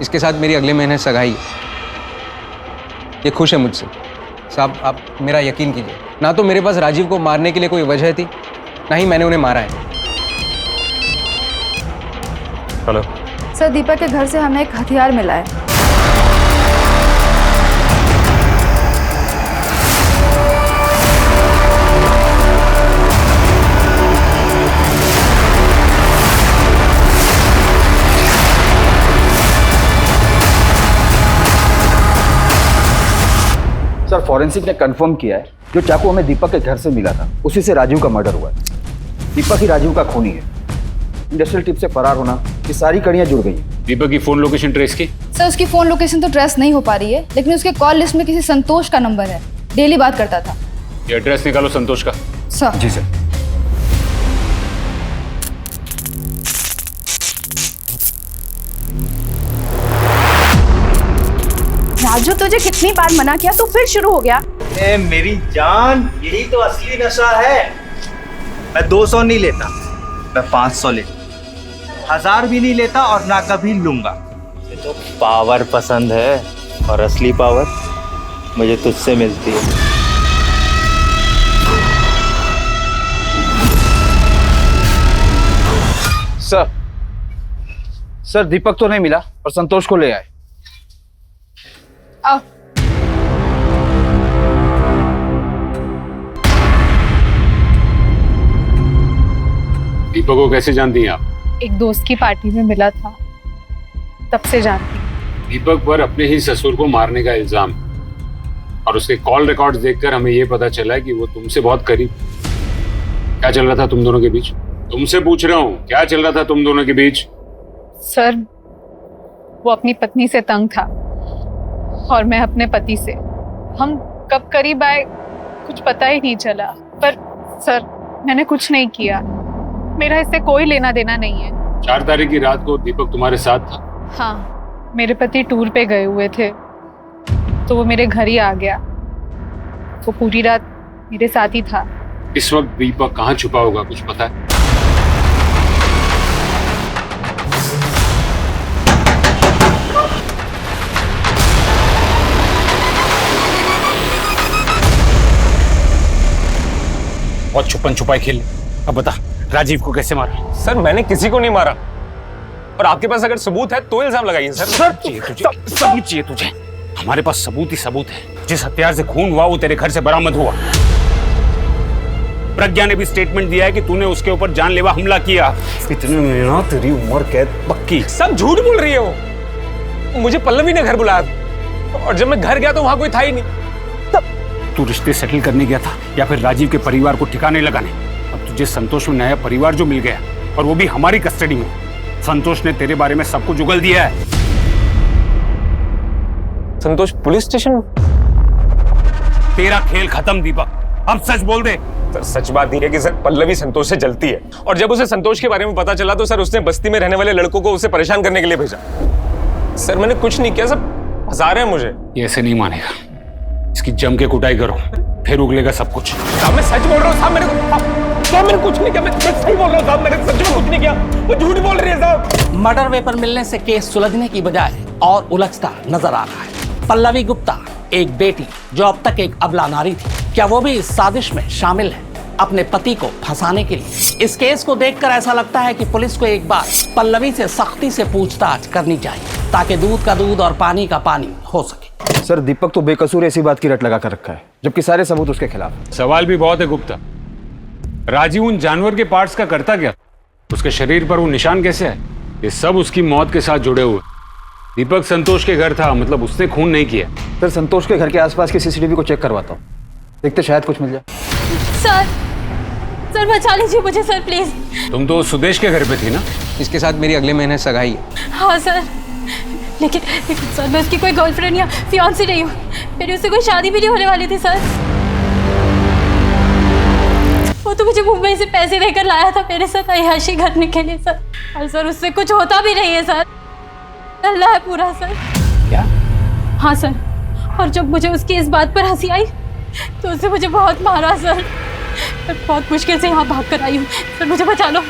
इसके साथ मेरी अगले महीने सगाई है। ये खुश है मुझसे। साहब, आप मेरा यकीन कीजिए, ना तो मेरे पास राजीव को मारने के लिए कोई वजह थी, ना ही मैंने उन्हें मारा है। हेलो सर, दीपक के घर से हमें एक हथियार मिला है। सर, फॉरेंसिक ने कंफर्म किया है जो चाकू हमें दीपक के घर से मिला था उसी से राजीव का मर्डर हुआ है। दीपक ही राजीव का खूनी है। इंडस्ट्रियल टिप से फरार होना, ये सारी कड़ियां जुड़ गई हैं। दीपक की फोन लोकेशन ट्रेस की? सर, उसकी फोन लोकेशन तो ट्रेस नहीं हो पा रही है, लेकिन उसके कॉल लिस्ट में किसी संतोष का नंबर है। डेली बात करता था। ये एड्रेस निकालो संतोष का। सर। जी सर। राजू, तुझे कितनी बार मना किया, तू फिर शुरू हो गया। ए मेरी जान, यही तो असली नशा है। मैं 200 नहीं लेता, मैं 500 लेता, 1000 भी नहीं लेता और ना कभी लूंगा। मुझे तो पावर पसंद है, और असली पावर मुझे तुझसे मिलती है। सर, दीपक तो नहीं मिला और संतोष को ले आए। आओ। दीपक को कैसे जानती हैं आप? एक दोस्त की पार्टी में मिला था, तब से जानती हूँ। दीपक पर अपने ही ससुर को मारने का इल्जाम, और उसके कॉल रिकॉर्ड्स देखकर हमें यह पता चला कि वो तुमसे बहुत करीब। क्या चल रहा था तुम दोनों के बीच? तुमसे पूछ रहा हूँ, क्या चल रहा था तुम दोनों के बीच? सर, वो अपनी पत्नी से तंग था और मैं अपने पति से। हम कब करीब आए कुछ पता ही नहीं चला। पर सर, मैंने कुछ नहीं किया, मेरा इससे कोई लेना देना नहीं है। 4 तारीख की रात को दीपक तुम्हारे साथ था? हाँ, मेरे पति टूर पे गए हुए थे, तो वो मेरे घर ही आ गया। वो पूरी रात मेरे साथ ही था। इस वक्त दीपक कहाँ छुपा होगा, कुछ पता है? बहुत छुपन छुपाई खेल। अब बता, राजीव को कैसे मारा? सर, मैंने किसी को नहीं मारा, और आपके पास अगर सबूत है तो इल्जाम लगाइए। सर, सबूत चाहिए तुझे? हमारे पास सबूत ही सबूत है। जिस हथियार से खून हुआ वो तेरे घर से बरामद हुआ। प्रज्ञा ने भी स्टेटमेंट दिया है कि तूने उसके ऊपर जानलेवा हमला किया। इतने में ना तेरी उम्र कैद पक्की। सब झूठ बोल रही है वो। मुझे पल्लवी ने घर बुलाया, और जब मैं घर गया तो वहां कोई था ही नहीं। तू रिश्ते सेटल करने गया था या फिर राजीव के परिवार को ठिकाने लगाने? अब तुझे संतोष में नया परिवार जो मिल गया, और वो भी हमारी कस्टडी में। संतोष ने तेरे बारे में सब कुछ उगल दिया है। संतोष पुलिस स्टेशन? तेरा खेल खत्म दीपक, अब सच बोल दे। सर, सच बात यह है कि सर, पल्लवी संतोष से जलती है, और जब उसे संतोष के बारे में पता चला तो सर उसने बस्ती में रहने वाले लड़कों को उसे परेशान करने के लिए भेजा। सर, मैंने कुछ नहीं किया, सब फंसा रहे हैं मुझे। ये ऐसे नहीं मानेगा, इसकी जम के कुटाई करो, फिर उगलेगा सब कुछ। साहब, मैं सच बोल रहा हूँ साहब, मैंने कुछ नहीं किया, मैं सही बोल रहा हूँ साहब, मैंने सच में कुछ नहीं किया, वो झूठ बोल रही है साहब। मर्डर वेपन मिलने से केस सुलझने की बजाय और उलझता नजर आ रहा है। पल्लवी गुप्ता, एक बेटी जो अब तक एक अबला नारी थी, क्या वो भी इस साजिश में शामिल है अपने पति को फंसाने के लिए? इस केस को देखकर ऐसा लगता है कि पुलिस को एक बार पल्लवी से सख्ती से पूछताछ करनी चाहिए, ताकि दूध का दूध और पानी का पानी हो सके। सर, दीपक तो बेकसूर ऐसी बात की रट लगा कर रखा है, जबकि सारे सबूत उसके खिलाफ। सवाल भी बहुत है गुप्ता। राजीव उन जानवर के पार्ट्स का करता क्या? उसके शरीर पर वो निशान कैसे है? ये सब उसकी मौत के साथ जुड़े हुए। दीपक संतोष के घर था, मतलब उसने खून नहीं किया। सर, संतोष के घर के आसपास की सीसीटीवी को चेक करवाता हूँ। देखते शायद कुछ मिल जाए। सर सर बचा लीजिए मुझे सर प्लीज। तुम तो सुदेश के घर पे थी ना? इसके साथ मेरी अगले महीने सगाई है। हाँ सर, लेकिन सर मैं उसकी कोई गर्लफ्रेंड या फियांसी नहीं हूँ। मेरी उससे कोई शादी भी नहीं होने वाली थी सर। वो तो मुझे मुंबई से पैसे देकर लाया था मेरे साथ अय्याशी करने के लिए सर, और सर उससे कुछ होता भी नहीं है सर। अल्लाह है पूरा सर। क्या? हाँ सर, और जब मुझे उसकी इस बात पर हंसी आई तो उसने मुझे बहुत मारा सर। मैं बहुत मुश्किल से यहाँ भाग कर आई हूँ सर, मुझे बचा लो।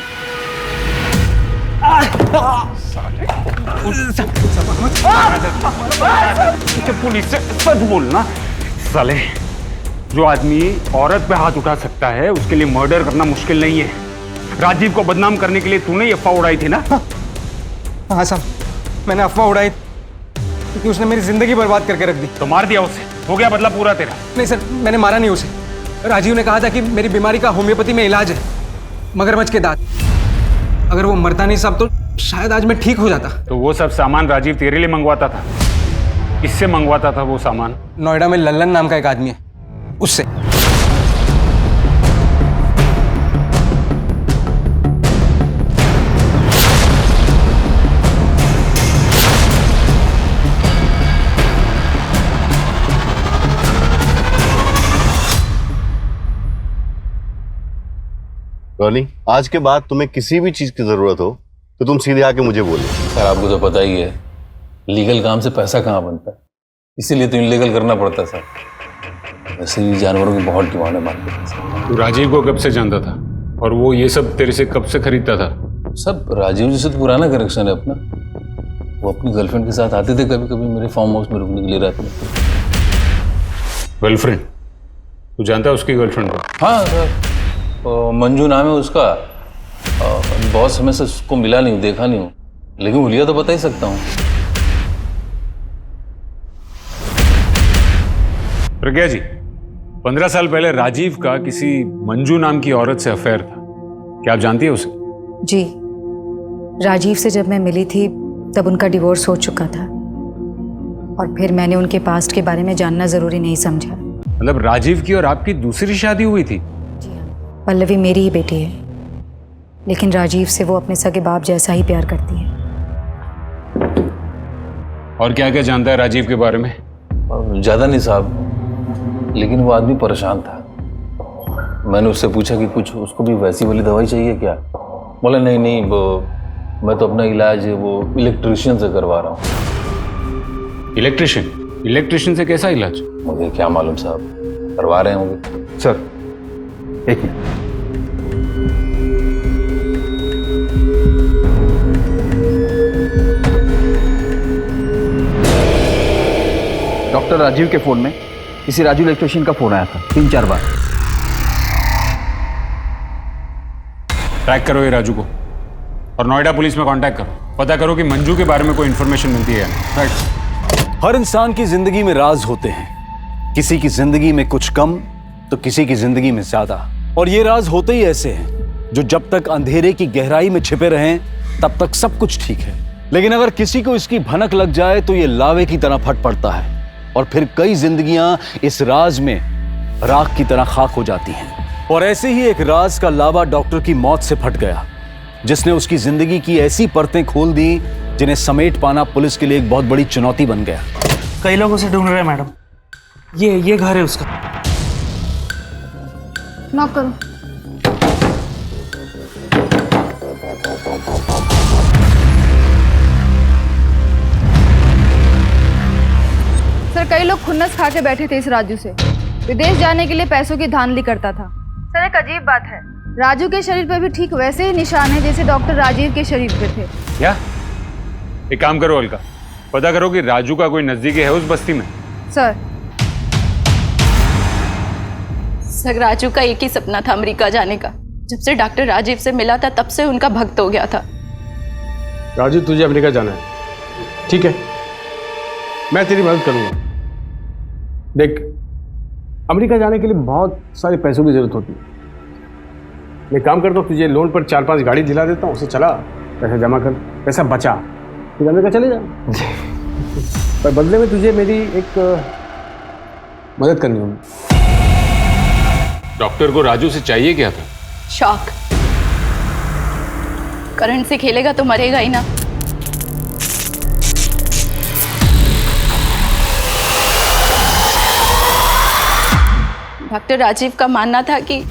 पुलिस से सच बोलना साले। जो आदमी औरत पे हाथ उठा सकता है उसके लिए मर्डर करना मुश्किल नहीं है। राजीव को बदनाम करने के लिए तूने ये अफवाह उड़ाई थी ना? हाँ साहब, मैंने अफवाह उड़ाई क्योंकि उसने मेरी जिंदगी बर्बाद करके रख दी। तो मार दिया उसे, हो गया बदला पूरा तेरा? नहीं सर, मैंने मारा नहीं उसे। राजीव ने कहा था कि मेरी बीमारी का होम्योपैथी में इलाज है, मगरमच्छ के दांत। अगर वो मरता नहीं साहब तो शायद आज मैं ठीक हो जाता। तो वो सब सामान राजीव तेरे लिए मंगवाता था? किससे मंगवाता था वो सामान? नोएडा में लल्लन नाम का एक आदमी है, उससे। रॉनी, आज के बाद तुम्हें किसी भी चीज की जरूरत हो तो तुम सीधे आके मुझे बोलो। सर आपको तो पता ही है लीगल काम से पैसा कहाँ बनता है, इसीलिए तो इनलीगल करना पड़ता है सर। वैसे भी जानवरों की बहुत डिमांड है मार्केट में। तू राजीव को कब से जानता था और वो ये सब तेरे से कब से खरीदता था? सब राजीव जी से तो पुराना कनेक्शन है अपना। वो अपनी गर्लफ्रेंड के साथ आते थे कभी कभी मेरे फार्म हाउस में रुकने के लिए रात में। गर्लफ्रेंड? तू जानता है उसकी गर्लफ्रेंड को? हाँ सर, मंजू नाम है उसका। बहुत समय से उसको मिला नहीं हूँ, देखा नहीं हूँ, लेकिन हुलिया तो बता ही सकता हूँ। प्रज्ञा जी, 15 साल पहले राजीव का किसी मंजू नाम की औरत से अफेयर था, क्या आप जानती है उसे? जी, राजीव से जब मैं मिली थी तब उनका डिवोर्स हो चुका था, और फिर मैंने उनके पास्ट के बारे में जानना जरूरी नहीं समझा। मतलब राजीव की और आपकी दूसरी शादी हुई थी? पल्लवी मेरी ही बेटी है, लेकिन राजीव से वो अपने सगे बाप जैसा ही प्यार करती है। और क्या क्या जानता है राजीव के बारे में? ज्यादा नहीं साहब, लेकिन वो आदमी परेशान था। मैंने उससे पूछा कि कुछ उसको भी वैसी वाली दवाई चाहिए क्या? बोला नहीं नहीं, मैं तो अपना इलाज वो इलेक्ट्रिशियन से करवा रहा हूँ। इलेक्ट्रिशियन? इलेक्ट्रिशियन से कैसा इलाज? मुझे क्या मालूम साहब, करवा रहे होंगे। सर एक मिनट। डॉक्टर राजीव के फोन में किसी राजू इलेक्ट्रिशियन का फोन आया था 3-4 बार। ट्रैक करो ये राजू को और नोएडा पुलिस में कांटेक्ट करो, पता करो कि मंजू के बारे में कोई इंफॉर्मेशन मिलती है या नहीं। राइट। हर इंसान की जिंदगी में राज होते हैं, किसी की जिंदगी में कुछ कम तो किसी की जिंदगी में ज्यादा। और ये राज होते ही ऐसे हैं जो जब तक अंधेरे की गहराई में छिपे रहें तब तक सब कुछ ठीक है, लेकिन अगर किसी को इसकी भनक लग जाए तो ये लावे की तरह फट पड़ता है और फिर कई जिंदगियां इस राज में राख की तरह खाक हो जाती हैं। और ऐसे ही एक राज का लावा डॉक्टर की मौत से फट गया, जिसने उसकी जिंदगी की ऐसी परतें खोल दी जिन्हें समेट पाना पुलिस के लिए एक बहुत बड़ी चुनौती बन गया। कई लोगों से ढूंढ रहे हैं मैडम, ये घर है उसका। नॉक करो। सर कई लोग खुन्नस खा के बैठे थे इस राजू से। विदेश जाने के लिए पैसों की धांधली करता था। सर एक अजीब बात है, राजू के शरीर पर भी ठीक वैसे ही निशान है जैसे डॉक्टर राजीव के शरीर पे थे। क्या? एक काम करो अलका, पता करो कि राजू का कोई नजदीकी है उस बस्ती में। सर राजू का एक ही सपना था अमेरिका जाने का। जब से डॉक्टर राजीव से मिला था तब से उनका भक्त हो गया था। राजू तुझे अमेरिका जाना है, ठीक है, मैं तेरी मदद करूंगा। देख, अमेरिका जाने के लिए बहुत सारे पैसों की जरूरत होती है। मैं काम करता हूँ, तुझे लोन पर 4-5 गाड़ी दिला देता हूँ, उसे चला, पैसा जमा कर, पैसा बचा, फिर अमेरिका चले जा। पर बदले में तुझे मेरी एक मदद करनी होगी। डॉक्टर को राजू से चाहिए क्या था? शॉक। करंट से खेलेगा तो मरेगा ही ना। डॉक्टर राजीव का मानना था कि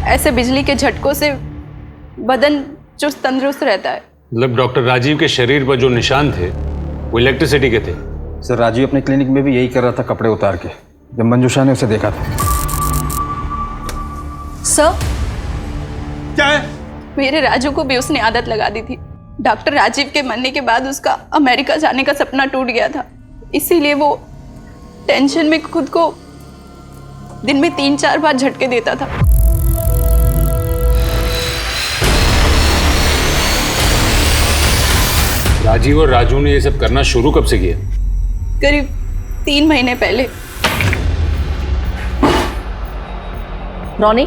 ऐसे बिजली के झटकों से बदन चुस्त तंदुरुस्त रहता है। मतलब डॉक्टर राजीव के शरीर पर जो निशान थे वो इलेक्ट्रिसिटी के थे? सर राजीव अपने क्लिनिक में भी यही कर रहा था, कपड़े उतार के, जब मंजूषा ने उसे देखा था। सर क्या है? मेरे राजू को भी उसने आदत लगा दी थी। डॉक्टर राजीव के मरने के बाद उसका अमेरिका जाने का सपना टूट गया था, इसीलिए वो टेंशन में खुद को दिन में 3-4 बार झटके देता था। राजीव और राजू ने ये सब करना शुरू कब से किया? करीब 3 महीने पहले। रोनी,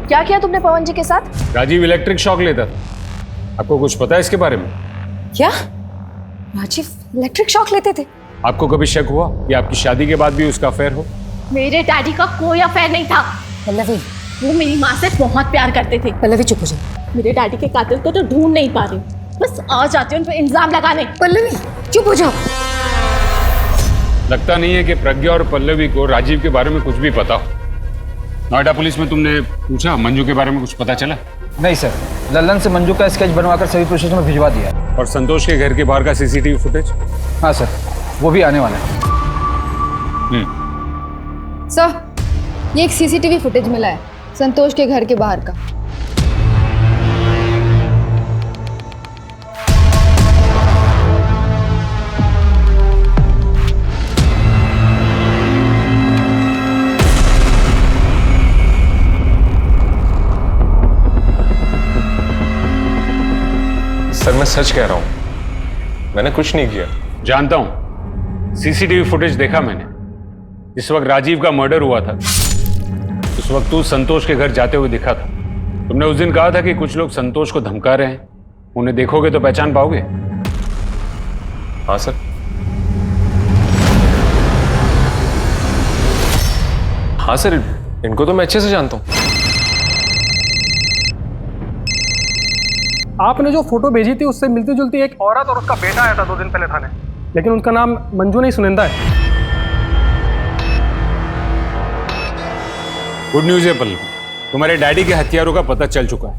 क्या किया तुमने पवन जी के साथ? राजीव इलेक्ट्रिक शॉक लेता था। आपको कुछ पता है इसके बारे में? क्या राजीव इलेक्ट्रिक शॉक लेते थे? आपको कभी शक हुआ कि आपकी शादी के बाद भी उसका अफेयर हो? मेरे डैडी का कोई अफेयर नहीं था। पल्लवी, वो मेरी माँ से बहुत प्यार करते थे। पल्लवी चुप हो जा। मेरे डैडी के कातिल को तो ढूंढ नहीं पा रही, बस आ जाती हूँ उन पे इल्जाम लगाने। पल्लवी चुप हो जाओ। लगता नहीं है कि प्रज्ञा और पल्लवी को राजीव के बारे में कुछ भी पता हो। नोएडा पुलिस में तुमने पूछा, मंजू के बारे में कुछ पता चला? नहीं सर, लल्लन से मंजू का स्केच बनवाकर सभी पुलिस में भिजवा दिया। और संतोष के घर के बाहर का सीसीटीवी फुटेज? हाँ सर, वो भी आने वाला है। सर, ये एक सीसीटीवी फुटेज मिला है संतोष के घर के बाहर का। सर मैं सच कह रहा हूं, मैंने कुछ नहीं किया। जानता हूं, सीसीटीवी फुटेज देखा मैंने। जिस वक्त राजीव का मर्डर हुआ था उस वक्त तू संतोष के घर जाते हुए दिखा था। तुमने उस दिन कहा था कि कुछ लोग संतोष को धमका रहे हैं, उन्हें देखोगे तो पहचान पाओगे। हाँ सर। हाँ सर, इनको तो मैं अच्छे से जानता हूं। आपने जो फोटो भेजी थी उससे मिलती जुलती एक औरत और उसका बेटा आया था 2 दिन पहले थाने, लेकिन उनका नाम मंजू नहीं सुनिंदा है। गुड न्यूज है पल्लवी, तुम्हारे डैडी के हथियारों का पता चल चुका है।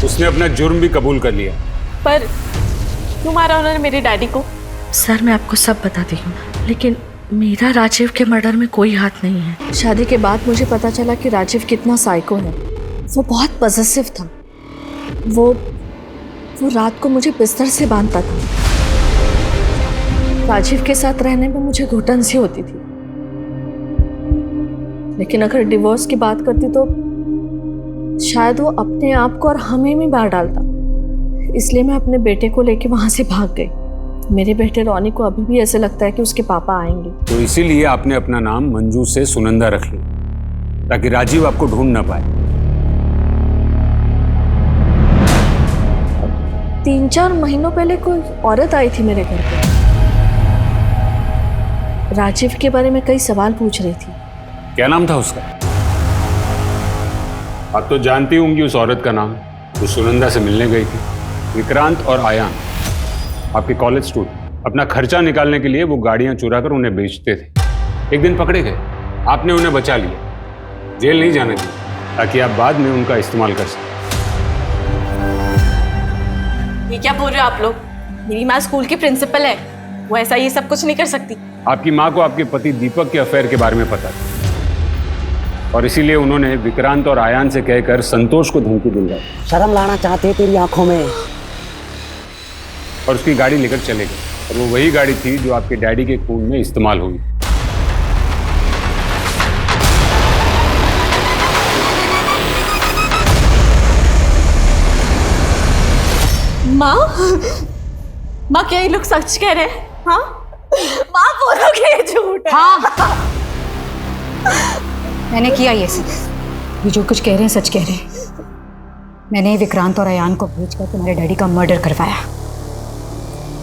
उसने अपना जुर्म भी कबूल कर लिया। पर क्यों मारा उन्होंने मेरे डैडी को? सर मैं आपको सब बताती हूँ, लेकिन मेरा राजीव के मर्डर में कोई हाथ नहीं है। शादी के बाद मुझे पता चला कि राजीव कितना साइको है। वो बहुत पॉसेसिव था। वो रात को मुझे बिस्तर से बांधता था। राजीव के साथ रहने में मुझे घुटन सी होती थी, लेकिन अगर डिवोर्स की बात करती तो शायद वो अपने आप को और हमें भी मार डालता। इसलिए मैं अपने बेटे को लेके वहां से भाग गई। मेरे बेटे रॉनी को अभी भी ऐसे लगता है कि उसके पापा आएंगे। तो इसीलिए आपने अपना नाम मंजू से सुनंदा रख लिया, ताकि राजीव आपको ढूंढ ना पाए। 3-4 महीनों पहले कोई औरत आई थी मेरे घर पे। राजीव के बारे में कई सवाल पूछ रही थी। क्या नाम था उसका? आप तो जानती होंगी उस औरत का नाम। वो सुनंदा से मिलने गई थी। विक्रांत और आयान, आपके कॉलेज स्टूडेंट, अपना खर्चा निकालने के लिए वो गाड़ियां चुरा कर उन्हें बेचते थे। एक दिन पकड़े गए, आपने उन्हें बचा लिया, जेल नहीं जाने दिया, ताकि आप बाद में उनका इस्तेमाल कर सकें। ये क्या बोल रहे हो आप लोग? मेरी माँ स्कूल की प्रिंसिपल है, वो ऐसा ये सब कुछ नहीं कर सकती। आपकी माँ को आपके पति दीपक के अफेयर के बारे में पता था, और इसीलिए उन्होंने विक्रांत और आयान से कहकर संतोष को धमकी दिलवाई। शर्म लाना चाहते तेरी आंखों में। और उसकी गाड़ी लेकर चले गए, और वो वही गाड़ी थी जो आपके डैडी के खून में इस्तेमाल हुई। माँ क्या ये लोग सच कह रहे हैं? हाँ माँ बोलो कि ये झूठ है। हाँ मैंने किया ये सब। ये जो कुछ कह रहे हैं सच कह रहे हैं। मैंने विक्रांत और अयान को भेजकर तुम्हारे डैडी का मर्डर करवाया,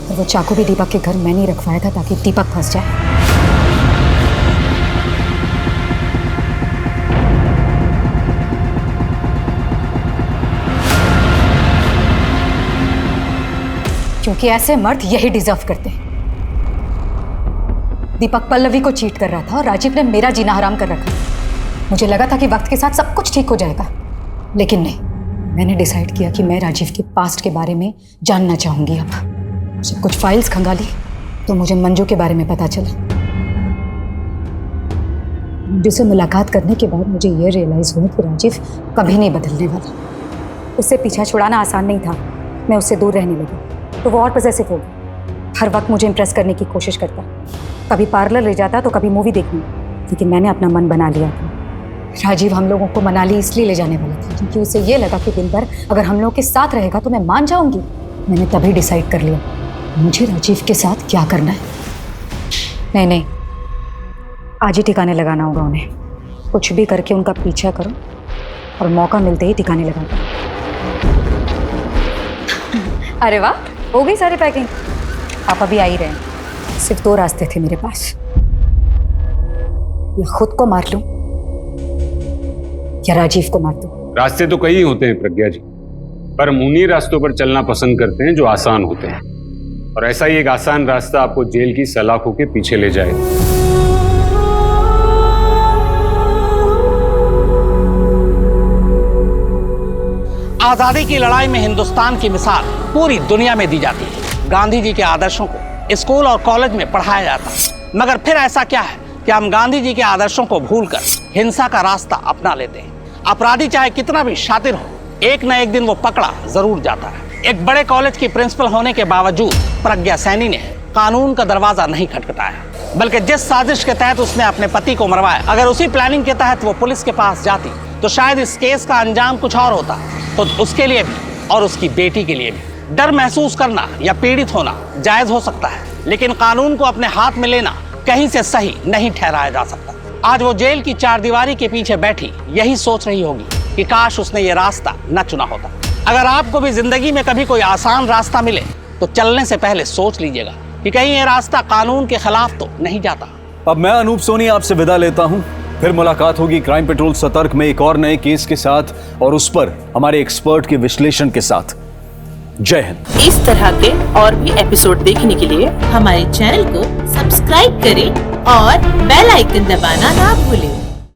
और वो चाकू भी दीपक के घर मैंने ही रखवाया था ताकि दीपक फंस जाए। क्योंकि ऐसे मर्द यही डिजर्व करते हैं। दीपक पल्लवी को चीट कर रहा था और राजीव ने मेरा जीना हराम कर रखा। मुझे लगा था कि वक्त के साथ सब कुछ ठीक हो जाएगा, लेकिन नहीं। मैंने डिसाइड किया कि मैं राजीव के पास्ट के बारे में जानना चाहूंगी। अब जब कुछ फाइल्स खंगाली तो मुझे मंजू के बारे में पता चला। मंजू से मुलाकात करने के बाद मुझे यह रियलाइज हुआ कि राजीव कभी नहीं बदलने वाला। उससे पीछा छुड़ाना आसान नहीं था। मैं उससे दूर रहने लगी तो वो और पॉसेसिव हो गया। हर वक्त मुझे इम्प्रेस करने की कोशिश करता, कभी पार्लर ले जाता तो कभी मूवी देखने। लेकिन मैंने अपना मन बना लिया था। राजीव हम लोगों को मनाली इसलिए ले जाने वाला था क्योंकि उसे ये लगा कि दिन भर अगर हम लोग के साथ रहेगा तो मैं मान जाऊंगी। मैंने तभी डिसाइड कर लिया मुझे राजीव के साथ क्या करना है। नहीं, आज ही ठिकाने लगाना होगा उन्हें। कुछ भी करके उनका पीछा करो और मौका मिलते ही ठिकाने लगाओ। अरे वाह, हो गई सारी पैकिंग। पापा भी आ ही रहे हैं। सिर्फ 2 रास्ते थे मेरे पास, या खुद को मार लूं या राजीव को मार दूं। रास्ते तो कई होते हैं प्रज्ञा जी, पर हम उन्हीं रास्तों पर चलना पसंद करते हैं जो आसान होते हैं। और ऐसा ही एक आसान रास्ता आपको जेल की सलाखों के पीछे ले जाएगा। आजादी की लड़ाई में हिंदुस्तान की मिसाल पूरी दुनिया में दी जाती है। गांधी जी के आदर्शों को स्कूल और कॉलेज में पढ़ाया जाता है, मगर फिर ऐसा क्या है कि हम गांधी जी के आदर्शों को भूलकर हिंसा का रास्ता अपना लेते हैं। अपराधी चाहे कितना भी शातिर हो, एक न एक दिन वो पकड़ा जरूर जाता है। एक बड़े कॉलेज की प्रिंसिपल होने के बावजूद प्रज्ञा सैनी ने कानून का दरवाजा नहीं खटखटाया, बल्कि जिस साजिश के तहत उसने अपने पति को मरवाया, अगर उसी प्लानिंग के तहत वो पुलिस के पास जाती तो शायद इस केस का अंजाम कुछ और होता। तो उसके लिए भी और उसकी बेटी के लिए भी डर महसूस करना या पीड़ित होना जायज हो सकता है, लेकिन कानून को अपने हाथ में लेना कहीं से सही नहीं ठहराया जा सकता। आज वो जेल की चारदीवारी के पीछे बैठी यही सोच रही होगी कि काश उसने ये रास्ता न चुना होता। अगर आपको भी जिंदगी में कभी कोई आसान रास्ता मिले तो चलने से पहले सोच लीजिएगा कि कहीं ये रास्ता कानून के खिलाफ तो नहीं जाता। अब मैं अनूप सोनी आपसे विदा लेता हूं। फिर मुलाकात होगी क्राइम पेट्रोल सतर्क में एक और नए केस के साथ और उस पर हमारे एक्सपर्ट के विश्लेषण के साथ। जय हिंद। इस तरह के और भी एपिसोड देखने के लिए हमारे चैनल को सब्सक्राइब करें और बेल आइकन दबाना ना भूलें।